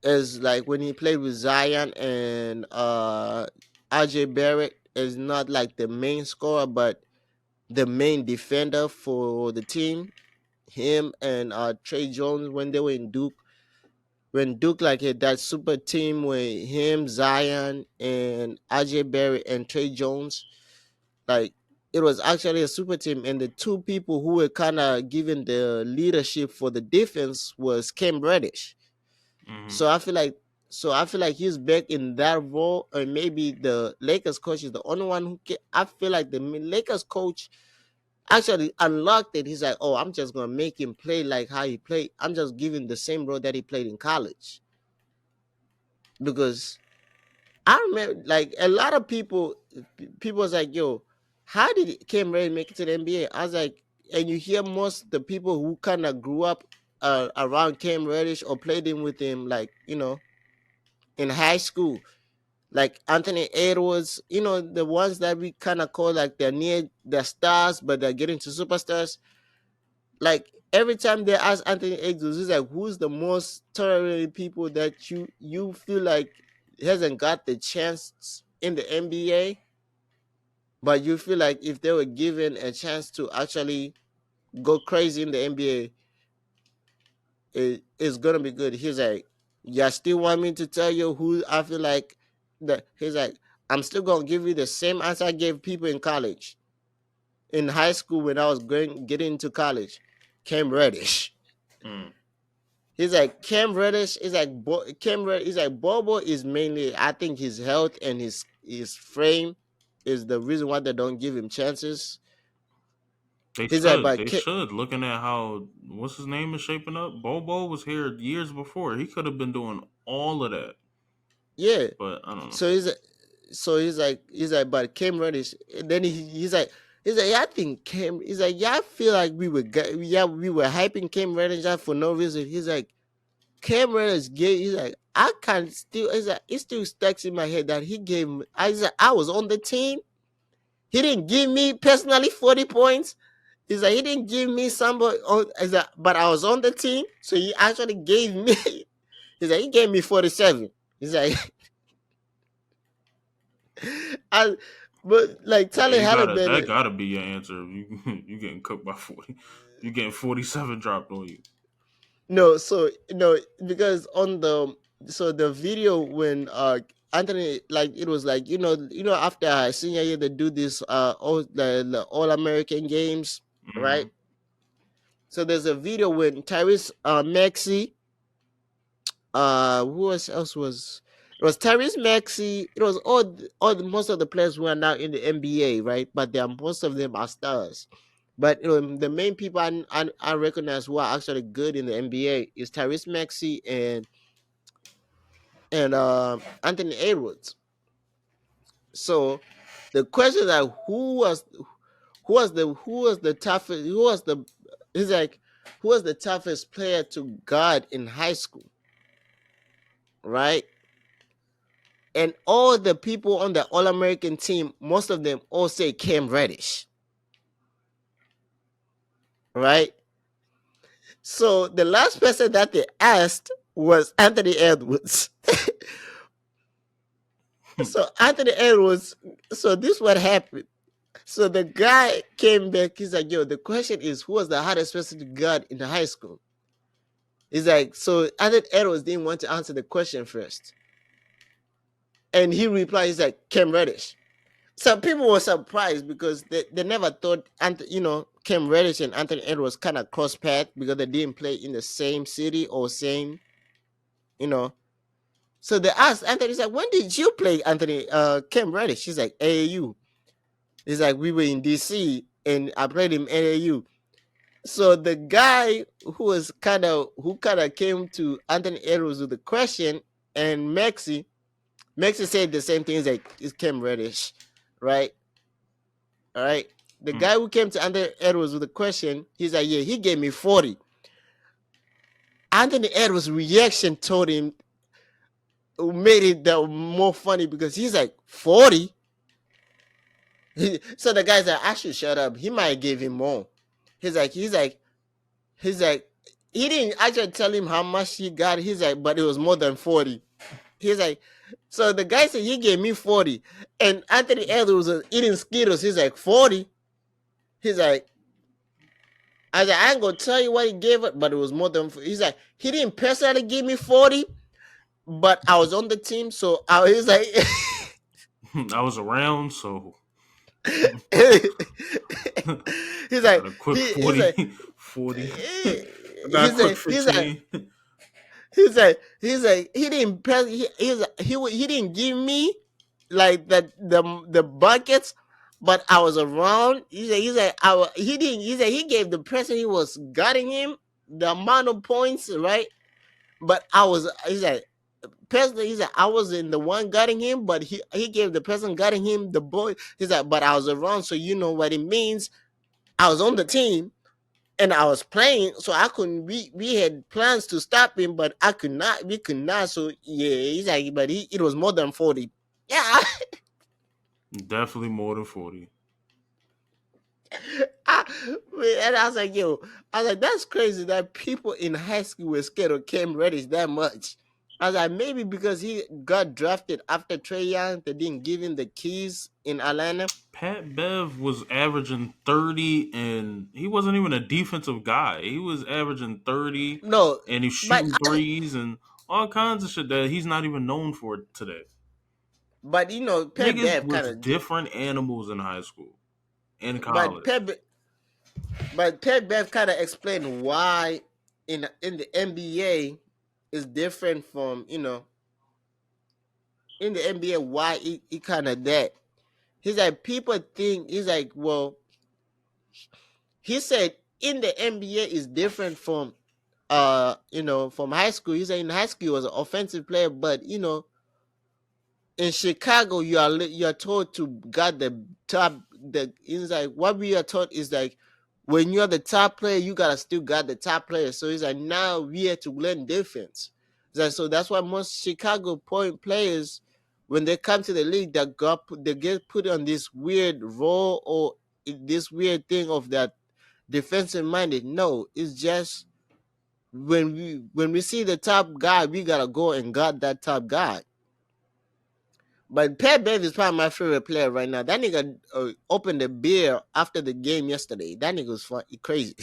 as like when he played with Zion and RJ Barrett, is not like the main scorer, but the main defender for the team. Him and Trey Jones when they were in Duke, when Duke like had that super team with him, Zion, and RJ Barrett and Trey Jones, like it was actually a super team. And the two people who were kind of given the leadership for the defense was Cam Reddish. Hmm. So I feel like he's back in that role, and maybe the Lakers coach is the only one who can. I feel like the Lakers coach actually unlocked it. He's like, oh, I'm just gonna make him play like how he played. I'm just giving the same role that he played in college. Because I remember like a lot of people was like, yo, how did Cam Reddish make it to the NBA? I was like, and you hear most of the people who kind of grew up around Cam Reddish or played him with him, like, in high school, like Anthony Edwards, the ones that we kind of call like they're near the stars, but they're getting to superstars. Like every time they ask Anthony Edwards, he's like, who's the most tolerated people that you feel like hasn't got the chance in the NBA, but you feel like if they were given a chance to actually go crazy in the NBA, it's gonna be good. He's like, you still want me to tell you who I feel like that? He's like, I'm still gonna give you the same answer I gave people in college, in high school when I was getting into college. Cam Reddish. Mm. He's like Cam Reddish. He's like Bobo is mainly, I think, his health and his frame is the reason why they don't give him chances. They He's like, should. but They should. Looking at how what's his name is shaping up. Bobo was here years before. He could have been doing all of that. yeah. But I don't know. So he's like, but Cam Reddish. And then he's like, yeah, I think Cam. He's like, yeah, I feel like we were hyping Cam Reddish out for no reason. He's like, Cam Reddish gave. He's like, I can still. He's like, it still sticks in my head that he gave. I was on the team. He didn't give me personally 40 points. He's like, he didn't give me somebody. He's like, but I was on the team, so he actually gave me. He's like, he gave me 47. He's like, I, but like Yeah, Tyler Halliburton. that gotta be your answer. You getting cooked by 40. You getting 47 dropped on you. No, so no, because on the video when Anthony, like, it was like, after senior year they do this the All American games, right? Mm-hmm. So there's a video when Tyrese Maxey, who else was, it was Tyrese Maxey, it was most of the players who are now in the NBA, right? But most of them are stars. But the main people I recognize who are actually good in the NBA is Tyrese Maxey and Anthony Edwards. So the question is like, who was the toughest, he's like, who was the toughest player to guard in high school, right? And all the people on the All American team, most of them all say Cam Reddish, right? So the last person that they asked was Anthony Edwards. So Anthony Edwards, so this what happened. So the guy came back. He's like, yo, the question is, who was the hardest person to guard in the high school? He's like, so Anthony Edwards didn't want to answer the question first. And he replied, he's like, Cam Reddish. So people were surprised because they never thought, Cam Reddish and Anthony Edwards kind of cross path because they didn't play in the same city or same, you know. So they asked Anthony, he's like, when did you play Cam Reddish? He's like, AAU. He's like, we were in DC and I played him AAU. So the guy who kind of came to Anthony Edwards with the question, and Maxi said the same thing. He's like, it's Cam Reddish, right? All right. The guy who came to Anthony Edwards with the question, he's like, yeah, he gave me 40. Anthony Edwards' reaction told him, made it that more funny because he's like, 40? So the guy's like, I should shut up. He might give him more. He's like, he didn't actually tell him how much he got. He's like, but it was more than 40. He's like, so the guy said he gave me 40. And Anthony Edwards was eating Skittles. He's like, 40? He's like, I was like, I ain't gonna tell you what he gave it, but it was more than 40. He's like, he didn't personally give me 40, but I was on the team, so he's like, I was around, so he's like, got a quick he's like, 40. I got a quick he's like, 15. he's like, he didn't he didn't give me like the buckets, but I was around. He didn't. He said he gave the person he was guarding him the amount of points, right? But I was. He said personally, he said I was in the one guarding him, but he gave the person guarding him the boy. He said, but I was around, so you know what it means. I was on the team and I was playing, so I couldn't. We had plans to stop him, but I could not. We could not. So yeah, he's like, but it was more than 40. Yeah, Definitely more than 40. I, and I was like, yo, I was like, that's crazy that people in high school were scared of Cam Reddish that much. I was like, maybe because he got drafted after Trey Young, they didn't give him the keys in Atlanta. Pat Bev was averaging 30, and he wasn't even a defensive guy. He was averaging 30, No, and he's but shooting threes and all kinds of shit that he's not even known for today. Pat Niggas Bev was kind of did, different animals in high school, in but college. Pat Bev kind of explained why in the NBA is different from in the NBA why he kind of that. He's like people think he's like well he said in the NBA is different from from high school. He said in high school he was an offensive player, but in Chicago you are told to guard the top. The It's like what we are taught is like when you're the top player you gotta still guard the top player. So it's like now we have to learn defense. It's like, so that's why most Chicago point players when they come to the league they get put on this weird role or this weird thing of that defensive minded. No, it's just when we see the top guy, we gotta go and guard that top guy. But Pat Bev is probably my favorite player right now. That nigga opened a beer after the game yesterday. That nigga was fun, crazy.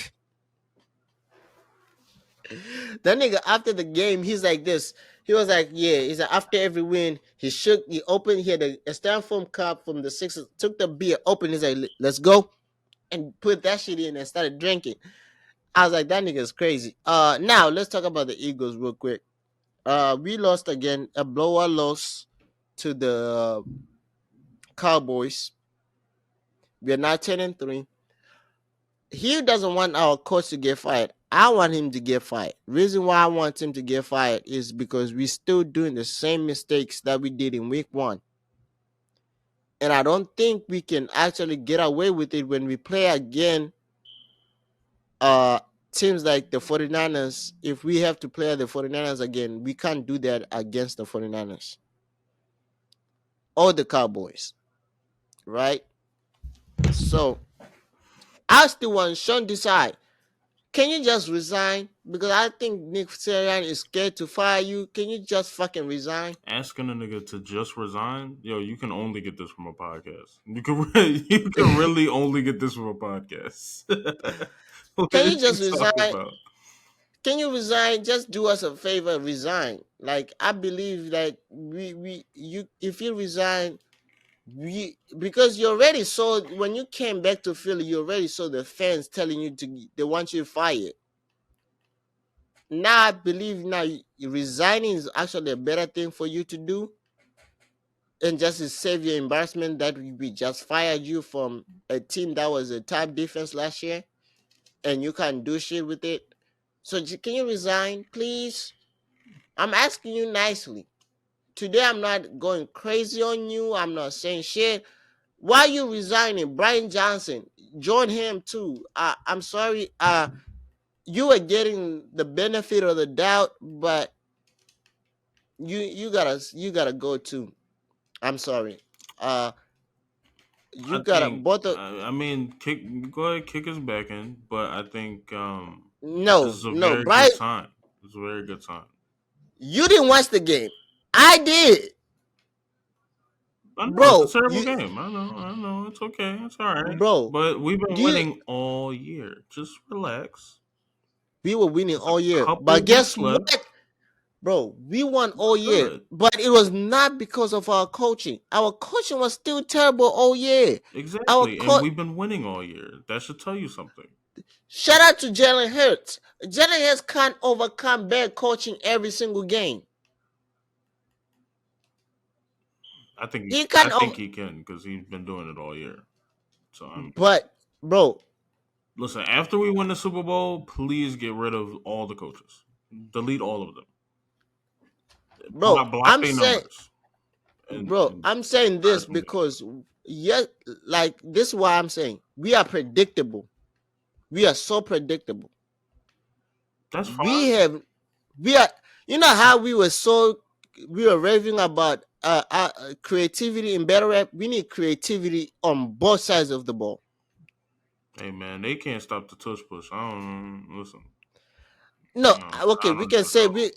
That nigga after the game, he's like this. He was like, yeah. He's like after every win, he opened, he had a styrofoam cup from the Sixers, took the beer, opened. He's like, let's go, and put that shit in and started drinking. I was like, that nigga is crazy. Now let's talk about the Eagles real quick. We lost again, a blowout loss to the Cowboys. We are now 10-3. He doesn't want our coach to get fired. I want him to get fired. Reason why I want him to get fired is because we still doing the same mistakes that we did in week 1. And I don't think we can actually get away with it when we play again uh teams like the 49ers. If we have to play the 49ers again, we can't do that against the 49ers or the Cowboys, right? So I still want Sean Desai. Can you just resign? Because I think Nick Sirianni is scared to fire you. Can you just fucking resign? Asking a nigga to just resign, yo, you can only get this from a podcast. You can really only get this from a podcast. What are Can you you just talking resign? about? Can you resign? Just do us a favor, resign. Like I believe that you if you resign, we because you already saw when you came back to Philly, you already saw the fans telling you they want you fired. Now I believe now resigning is actually a better thing for you to do and just to save your embarrassment that we just fired you from a team that was a top defense last year and you can't do shit with it. So can you resign, please? I'm asking you nicely. Today I'm not going crazy on you. I'm not saying shit. Why are you resigning? Brian Johnson, join him too. I'm sorry. You are getting the benefit of the doubt, but you gotta go too. I'm sorry. Uh, you I gotta think. both of I mean, go ahead, kick us back in. But I think this no, is a no, very Brian. good sign. It's a very good sign. You didn't watch the game. I did, I know it's a bro. terrible game. I know. I know. It's okay. It's all right. Bro, But we've been do you? winning all year. Just relax. We were winning Just a all year, couple but guess weeks left. what, bro? We won all We're year, good. but it was not because of our coaching. Our coaching was still terrible all year. Our Exactly. And coach. we've been winning all year. That should tell you something. Shout out to Jalen Hurts. Jalen Hurts can't overcome bad coaching every single game. I think He I can't. think he can because he's been doing it all year. So I mean, But bro, listen. After we win the Super Bowl, please get rid of all the coaches. Delete all of them. bro, Block I'm their saying, numbers. bro, And I'm saying hire this some new shit. because yes, like this is why I'm saying we are predictable. We are so predictable. That's We fine. have we are, you know how we were raving about creativity in battle rap. We need creativity on both sides of the ball. Hey man, they can't stop the tush push. I don't listen. No, No, okay, I we don't can trust say all. we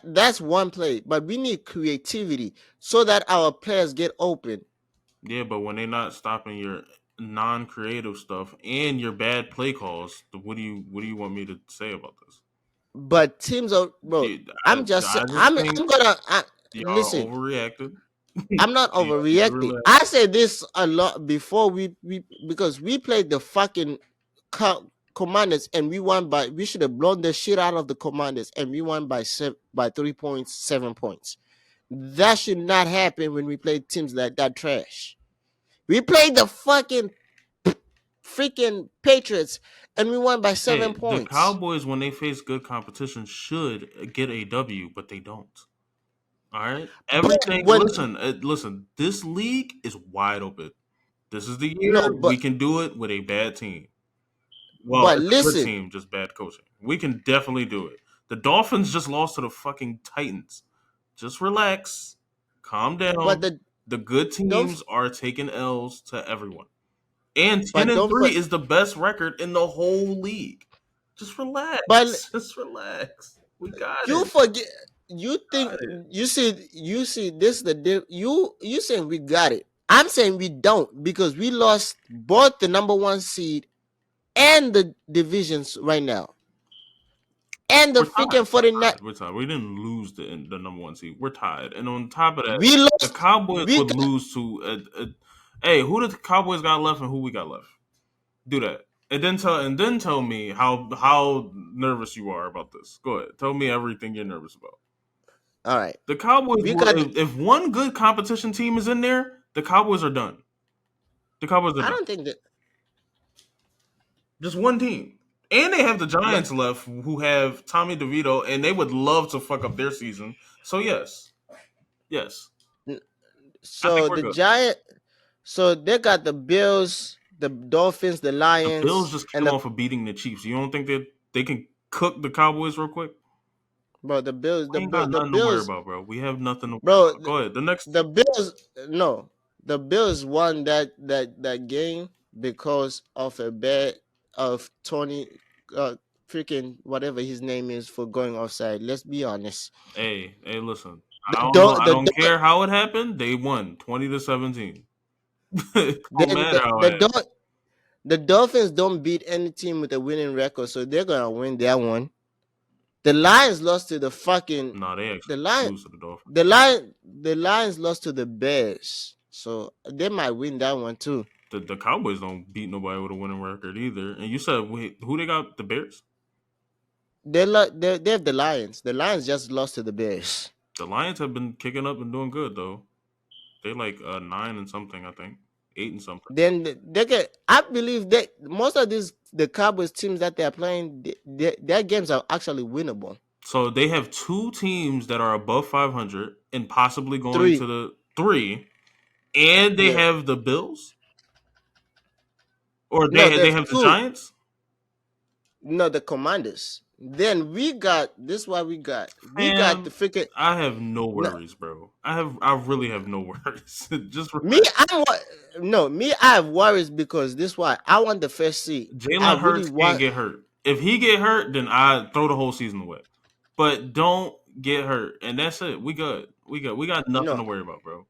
that's one play, but we need creativity so that our players get open. Yeah, but when they're not stopping your non-creative stuff and your bad play calls, what do you want me to say about this? But teams are, bro. Dude, I'm just I just I'm think I'm gonna y'all listen. overreacted. I'm not Y'all need to overreacting. relax. I said this a lot before we because we played the fucking commanders and we should have blown the shit out of the commanders and we won by 3 points, 7 points. That should not happen when we play teams like that trash. We played the fucking freaking Patriots and we won by seven Hey, the points. Cowboys when they face good competition should get a W, but they don't. All right, But everything. when Listen. This league is wide open. This is the year no, we can do it with a bad team. Well, but it's a good listen, team, just bad coaching. We can definitely do it. The Dolphins just lost to the fucking Titans. Just relax, calm but down. the The good don't teams are taking L's to everyone. And ten but and don't three is the best record in the whole league. Just but relax. Just relax. We got you it. forget. You think Got it. you see this you saying we got it. I'm saying we don't because we lost both the number one seed and the divisions right now. And the We're tied. freaking 49, We're tied. We didn't lose the number one seed. We're tied. And on top of that, we the lost Cowboys we would got, lose to hey, who did the Cowboys got left and who we got left? Do that. And then tell me how nervous you are about this. Go ahead. Tell me everything you're nervous about. all right. The Cowboys We got will if one good competition team is in there, the Cowboys are done. The Cowboys are I done. don't think that Just one team. And they have the no, Giants left who have Tommy DeVito and they would love to fuck up their season. So yes. Yes. I think so we're the good. Giant so they got the Bills, the Dolphins, the The Bills Lions, just and came the off of beating the Chiefs. You don't think that they can cook the Cowboys real quick? bro the Bills We ain't got the nothing to worry Bills about, bro. We have nothing to worry bro about. Go ahead. The next the team. Bills no, the Bills won that game because of a bet of Tony, uh, freaking whatever his name is for going offside. Let's be honest. Hey, listen. I The don't know. do- I the don't do- care how it happened. They won 20-17. It don't then matter how it happened. the Dolphins don't beat any team with a winning record, so they're gonna win that one. The Lions lost to the fucking No, they the actually lion lose to the Dolphins. the Lions lost to the Bears, so they might win that one too. The Cowboys don't beat nobody with a winning record either. And you said wait, who they got? The Bears. They have the Lions. The Lions just lost to the Bears. The Lions have been kicking up and doing good though. They like 9 and something, I think, 8 and something. Then they get. I believe that most of these the Cowboys teams that they are playing, their games are actually winnable. So they have two teams that are above 500 and possibly going to Three, the three, and they yeah. have the Bills, or No, they there's have the two. Giants. No, the Commanders. Then we got this. What we got? We got the Fam, freaking. I have no No, worries, bro. I really have no worries. Just me. relax. No me. I have worries because this why I want the first seed. I Jalen really Hurts can't want. get hurt. If he get hurt, then I throw the whole season away. But don't get hurt, and that's it. We good. We good. We got nothing No. to worry about, bro.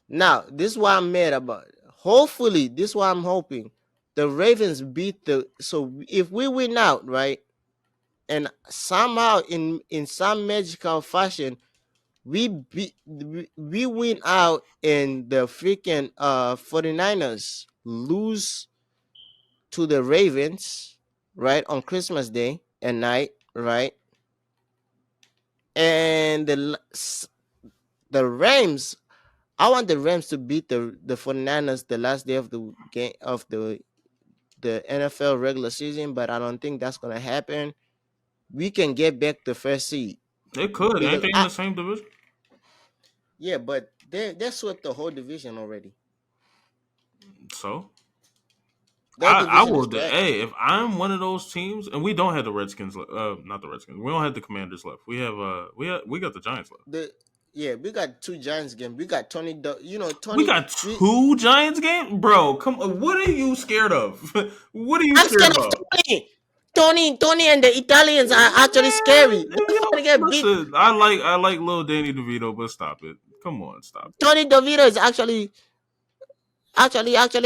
Now, this is what I'm mad about. Hopefully, this is what I'm hoping. The Ravens beat the. So if we win out, right, and somehow in some magical fashion we win out and the freaking 49ers lose to the Ravens, right, on Christmas Day and night, right, and the Rams I want the Rams to beat the 49ers the last day of the game of the NFL regular season, but I don't think that's gonna happen. We can get back the first seed It could. Ain't because they in the same division? yeah, but they swept the whole division already. So That I division is will. trash. Hey, if I'm one of those teams, and we don't have the Redskins, not the Redskins. We don't have the Commanders left. We got the Giants left. The Yeah, we got two Giants games. We got We Tony. got We two Giants games, bro. Come on, what are you scared of? What are you I'm scared scared of about? Tony. Tony, and the Italians are actually Man, scary. We're gonna get beat. listen. I like little Danny DeVito, but stop it. Come on, stop it. Tony DeVito is actually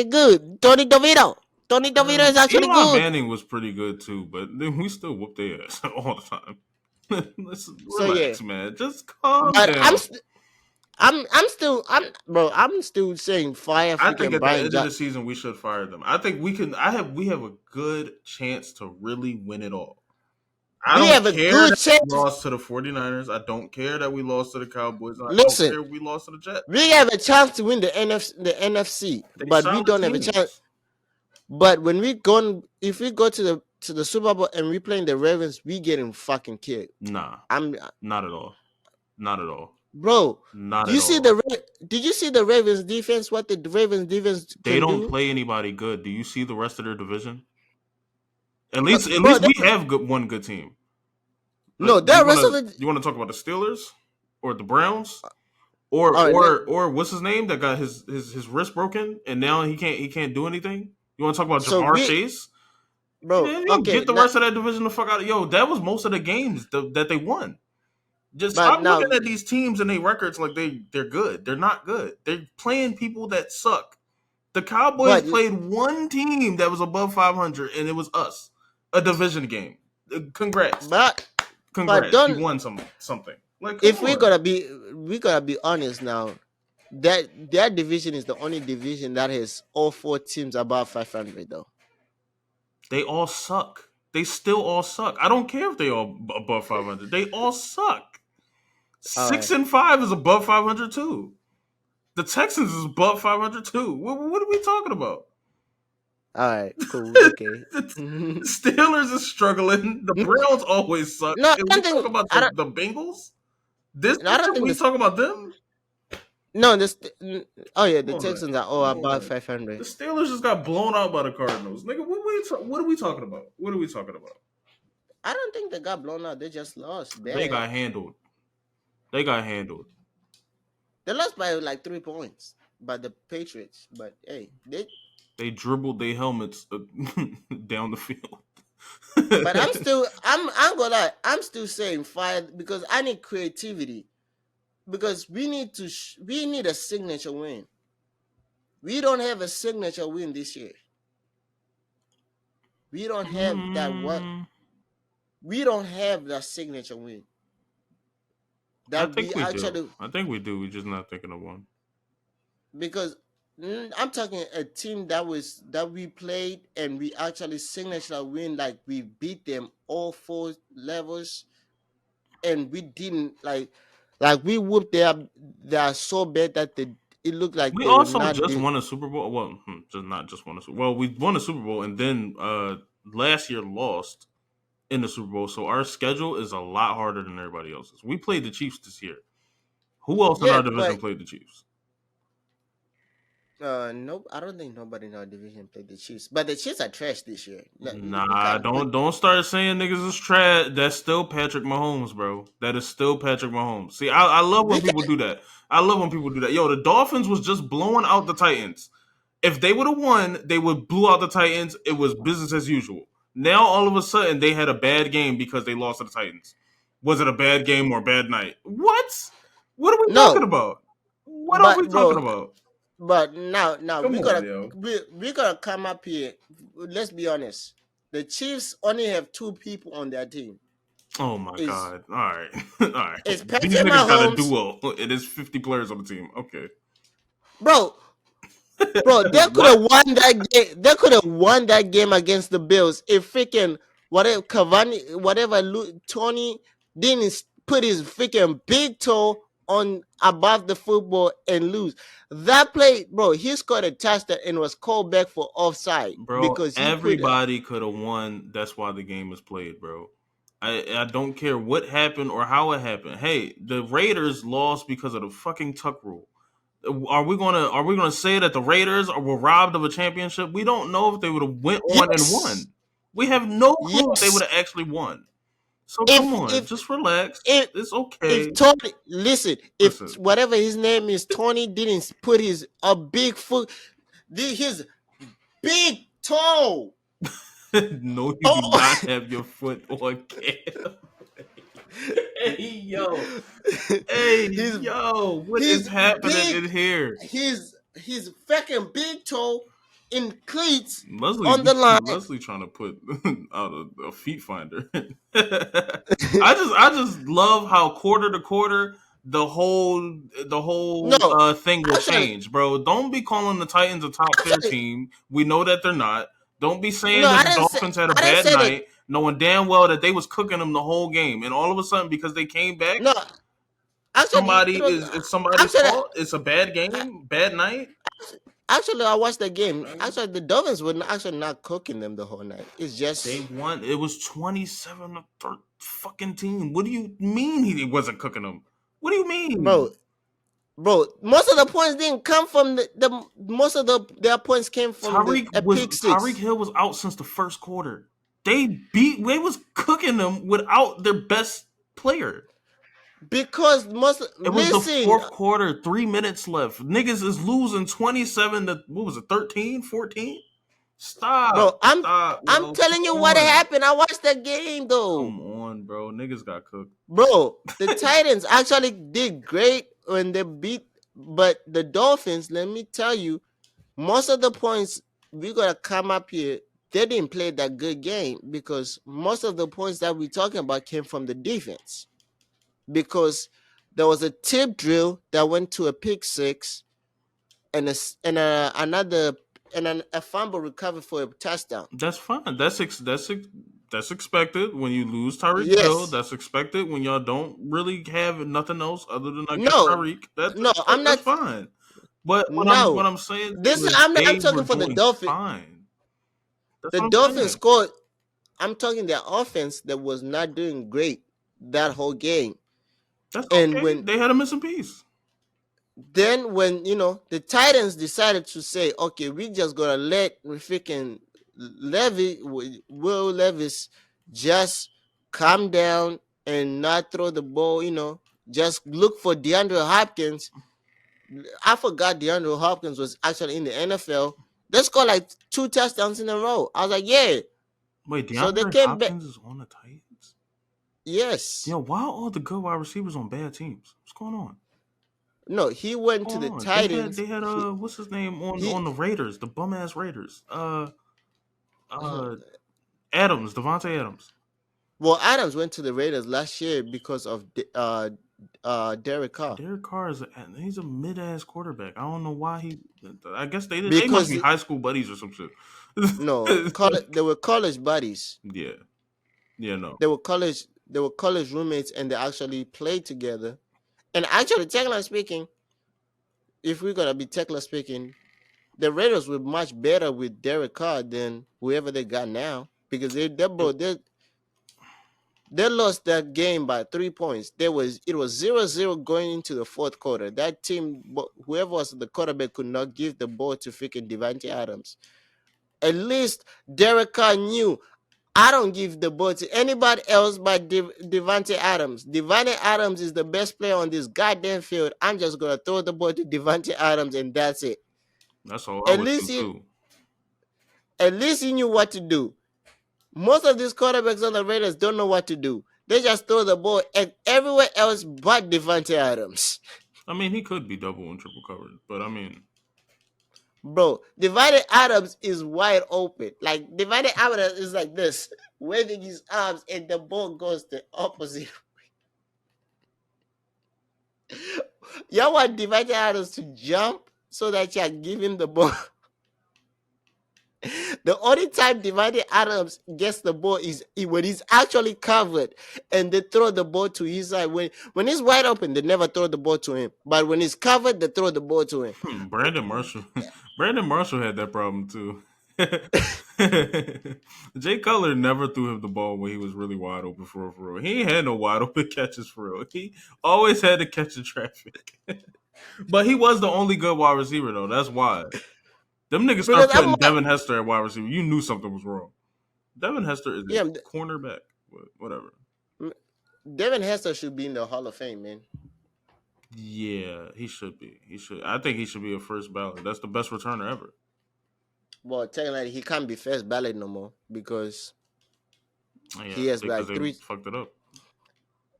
good. Tony DeVito is actually Eli good. Manning was pretty good too, but then we still whoop their ass all the time. Listen, So yeah, relax, man. Just calm but down. I'm still saying fire I think freaking at the Brian end of Johnson. the season we should fire them. I think we can. We have a good chance to really win it all. I We don't have a care good that we chance. lost to the 49ers. I don't care that we lost to the Cowboys. I don't Listen, care we lost to the Jets. we have a chance to win the NFC, They but we solid don't have a chance. teams. But if we go to the Super Bowl and we playing the Ravens, we getting fucking kicked. Nah, I'm not at all. Not at all. Bro. Not Do at you see all. did you see the Ravens defense? What the Ravens defense They can don't do? play anybody good. Do you see the rest of their division? At Bro, least we have one good team. no, You the rest of wanna the you wanna talk about the Steelers or the Browns all right, or what's his name that got his wrist broken and now he can't do anything? You want to talk about so Jamar we Chase? bro, Man, you okay, get the rest of that division the fuck out of yo. That was most of the games that they won. Just but stop now looking at these teams and their records like they're good. They're not good. They're playing people that suck. The Cowboys but played one team that was above 500, and it was us. A division game. Congrats, but but congrats. You don't won something. Like, come if on. we gotta be honest now. That division is the only division that has all four teams above 500 though. They all suck. They still all suck. I don't care if they all above 500. They all suck. All Six right. and five is above 500 too. The Texans is above 500 too. What are we talking about? All right, cool, okay. The No, Steelers is struggling. The Browns always suck. I And we don't talk think about I don't the Bengals this I don't year. think We this talk about them. no this oh yeah, Come the on, man. Texans are all Come above on. The 500. Steelers just got blown out by the Cardinals. Nigga, what are we talking about? What are we talking about? I don't think they got blown out. They just lost They bad. got handled. They got handled. They lost by like 3 points by the Patriots. But hey, They dribbled their helmets down the field. but I'm gonna lie, I'm still saying fire because I need creativity. Because we need a signature win. We don't have a signature win this year. We don't have that what Mm, we don't have that signature win. I That we think we do. actually I think we do. We're just not thinking of one. because I'm talking a team that we played and we actually signature win, like we beat them all four levels and we didn't like we whooped they are so bad that it looked like We they were also not just won a Super Bowl. Well, just not just won a Super. Well, we won a Super Bowl and then last year lost in the Super Bowl. So our schedule is a lot harder than everybody else's. We played the Chiefs this year. Who else in yeah, our division but played the Chiefs? nope, I don't think nobody in our division played the Chiefs. But the Chiefs are trash this year. We Nah, can't put don't start saying niggas is trash. That's still Patrick Mahomes, bro. That is still Patrick Mahomes. See, I love when we people can do that. I love when people do that. Yo, the Dolphins was just blowing out the Titans. If they would have won, they would blew out the Titans. It was business as usual. Now all of a sudden they had a bad game because they lost to the Titans. Was it a bad game or a bad night? What? What are we talking no, about? What are we but talking bro, about? but now Come on, yo. we gotta come up here. Let's be honest. The Chiefs only have two people on their team. Oh my Is god. All right. All right. is These Patrick niggas got a Mahomes, duo. It is 50 players on the team. Okay. bro? Bro, they could What? have won that game. They could have won that game against the Bills if freaking whatever Tony didn't put his freaking big toe on above the football and lose. That play, bro, he scored a touchdown and was called back for offside Bro, because he put. everybody could have won. That's why the game is played, bro. I don't care what happened or how it happened. Hey, the Raiders lost because of the fucking tuck rule. Are we gonna say that the Raiders were robbed of a championship? We don't know if they would have went on and Yes, won. We have no clue if they would yes. have actually won. So come If on, if just relax. if It's if okay. Tony, listen, if Listen, whatever his name is, Tony didn't put his a big foot, his big toe. no, you do Oh, not have your foot on camera. Hey yo, hey his yo, what is his happening big in here? his fucking big toe in cleats Leslie on the line. Leslie trying to put out a feet finder. I just love how quarter to quarter the whole No, thing will actually, change, bro. Don't be calling the Titans a top tier actually, team. We know that they're not. Don't be no, saying that the Dolphins had a I didn't bad say that. night, knowing damn well that they was cooking them the whole game, and all of a sudden because they came back, No, actually, somebody it was it's somebody's actually. fault. It's a bad game, bad night. Actually, I watched the game. Okay. Actually, the Dolphins were actually not cooking them the whole night. It's They just, won. It was 27 to fucking team. What do you mean he wasn't cooking them? What do you bro, mean? Most of the points didn't come from the most of their points came from the a pick Tyreek six Hill was out since the first quarter. They was cooking them without their best player. because most It was the listen, fourth quarter, 3 minutes left. Niggas is losing 27 to what was it, 13, 14? bro. Stop, I'm yo. Come telling you what on. happened. I watched the game though, Come on, bro. Niggas got cooked. bro. The Titans actually did great when they beat, but the Dolphins. Let me tell you, most of the points we gotta come up here, they didn't play that good game because most of the points that we're talking about came from the defense. Because there was a tip drill that went to a pick six another a fumble recovery for a touchdown. That's fine. That's expected when you lose Tyreek Hill. Yes. That's expected when y'all don't really have nothing else other than I guess No, Tyreek. That's no, I'm that's not. fine. But what No, I'm saying to this you is I'm they were talking for the doing Dolphins. fine. That's The what I'm Dolphins saying. scored. I'm talking their offense that was not doing great that whole game. That's And okay. They had a missing piece. when the Titans decided to say, okay, we just gonna let freaking Will Levis just calm down and not throw the ball, just look for DeAndre Hopkins. I forgot DeAndre Hopkins was actually in the NFL. They scored like 2 touchdowns in a row. I was like, yeah. Wait, So they DeAndre came back. Hopkins is on the Titans? Yes. Yo, why are all the good wide receivers on bad teams? What's going on? No, he went What's to going the on? Titans. They had what's his name on He the Raiders, the bum ass Raiders. Uh Adams, Devontae Adams. Well, Adams went to the Raiders last year because of Derek Carr. Derek Carr he's a mid ass quarterback. I don't know why he. I guess they must be Because high school buddies or some shit. no, they were college buddies. Yeah, yeah, no, They were college roommates, and they actually played together. And actually, technically speaking, if we're gonna be technically speaking, the Raiders were much better with Derek Carr than whoever they got now because they lost that game by 3 points. It was 0-0 going into the fourth quarter. That team, whoever was the quarterback, could not give the ball to freaking Devontae Adams. At least Derek Carr knew, I don't give the ball to anybody else but Devontae Adams. Devontae Adams is the best player on this goddamn field. I'm just gonna throw the ball to Devontae Adams and that's it. that's all I At would least do he, too. at least he knew what to do. Most of these quarterbacks on the Raiders don't know what to do. They just throw the ball at everywhere else but Devontae Adams. I mean, he could be double and triple covered, but I mean, Bro, Devontae Adams is wide open. Like, Devontae Adams is like this, waving his arms, and the ball goes the opposite. Y'all want Devontae Adams to jump so that you can give him the ball. The only time Divided Adams gets the ball is when he's actually covered and they throw the ball to his side. When he's wide open, they never throw the ball to him. But when he's covered, they throw the ball to him. Brandon Marshall. Brandon Marshall had that problem too. Jay Cutler never threw him the ball when he was really wide open for real, for real. He ain't had no wide open catches for real. He always had to catch in traffic. But he was the only good wide receiver though. That's why. Them niggas Because start I'm putting like, Devin Hester at wide receiver. You knew something was wrong. Devin Hester is yeah, a cornerback. Whatever. Devin Hester should be in the Hall of Fame, man. Yeah, he should be. He should. I think he should be a first ballot. That's the best returner ever. Well, technically, he can't be first ballot no more because Yeah, he has because like they three. fucked it up.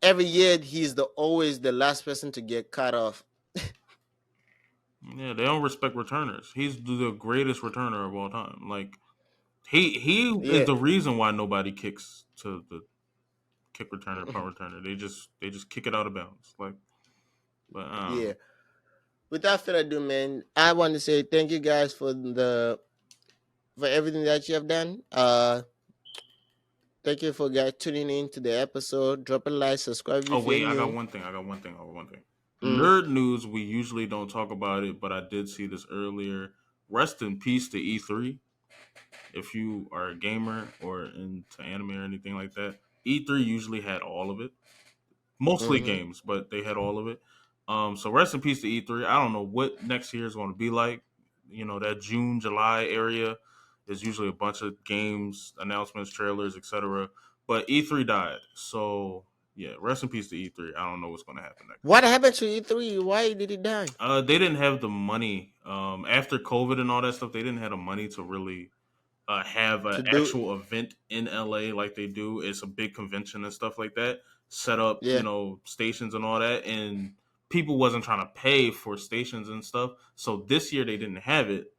Every year, he's always the last person to get cut off. Yeah, they don't respect returners. He's the greatest returner of all time. Like he is Yeah, the reason why nobody kicks to the kick returner, punt returner. They just kick it out of bounds. Like, but I don't yeah. know. Without further ado, man, I want to say thank you guys for everything that you have done. Thank you for guys tuning in to the episode. Drop a like, subscribe Oh if you're wait, I got new. one thing. I got one thing. I got one thing. Mm, Nerd news. We usually don't talk about it, but I did see this earlier. Rest in peace to E3. If you are a gamer or into anime or anything like that, E3 usually had all of it. Mostly mm-hmm. games, but they had all of it. So rest in peace to E3. I don't know what next year is going to be like. You know, that June, July area is usually a bunch of games, announcements, trailers, etc. But E3 died. So yeah, rest in peace to E3. I don't know what's going to happen next What year. happened to E3? Why did it die? They didn't have the money after COVID and all that stuff. They didn't have the money to really have an To do, actual event in LA like they do. It's a big convention and stuff like that. Set up, yeah. stations and all that, and people wasn't trying to pay for stations and stuff. So this year they didn't have it,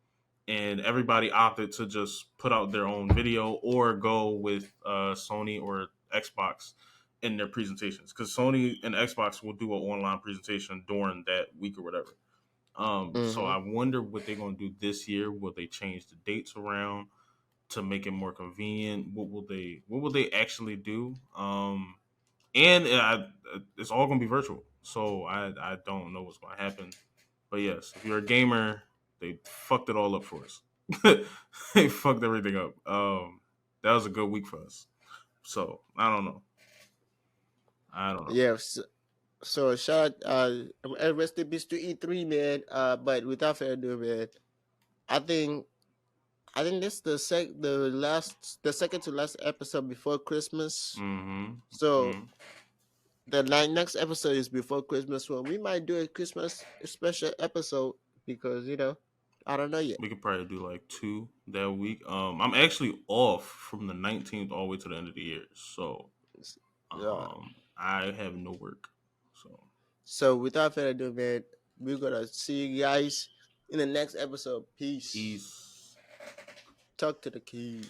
and everybody opted to just put out their own video or go with Sony or Xbox in their presentations because Sony and Xbox will do an online presentation during that week or whatever. So Mm-hmm. I wonder what they're gonna do this year. Will they change the dates around to make it more convenient? What will they actually do? And it's all gonna be virtual, so I don't know what's gonna happen. But yes, if you're a gamer, they fucked it all up for us. They fucked everything up. That was a good week for us. So I don't know. I don't know. Yeah. So shout out, rest in peace to E3, man. But without further ado, man, I think this is the second to last episode before Christmas. Mm-hmm. So Mm-hmm. the next episode is before Christmas. Well, we might do a Christmas special episode because I don't know yet. We could probably do like two that week. I'm actually off from the 19th all the way to the end of the year, so Yeah. I have no work. So So without further ado, man, we're gonna see you guys in the next episode. Peace. peace. Talk to the key.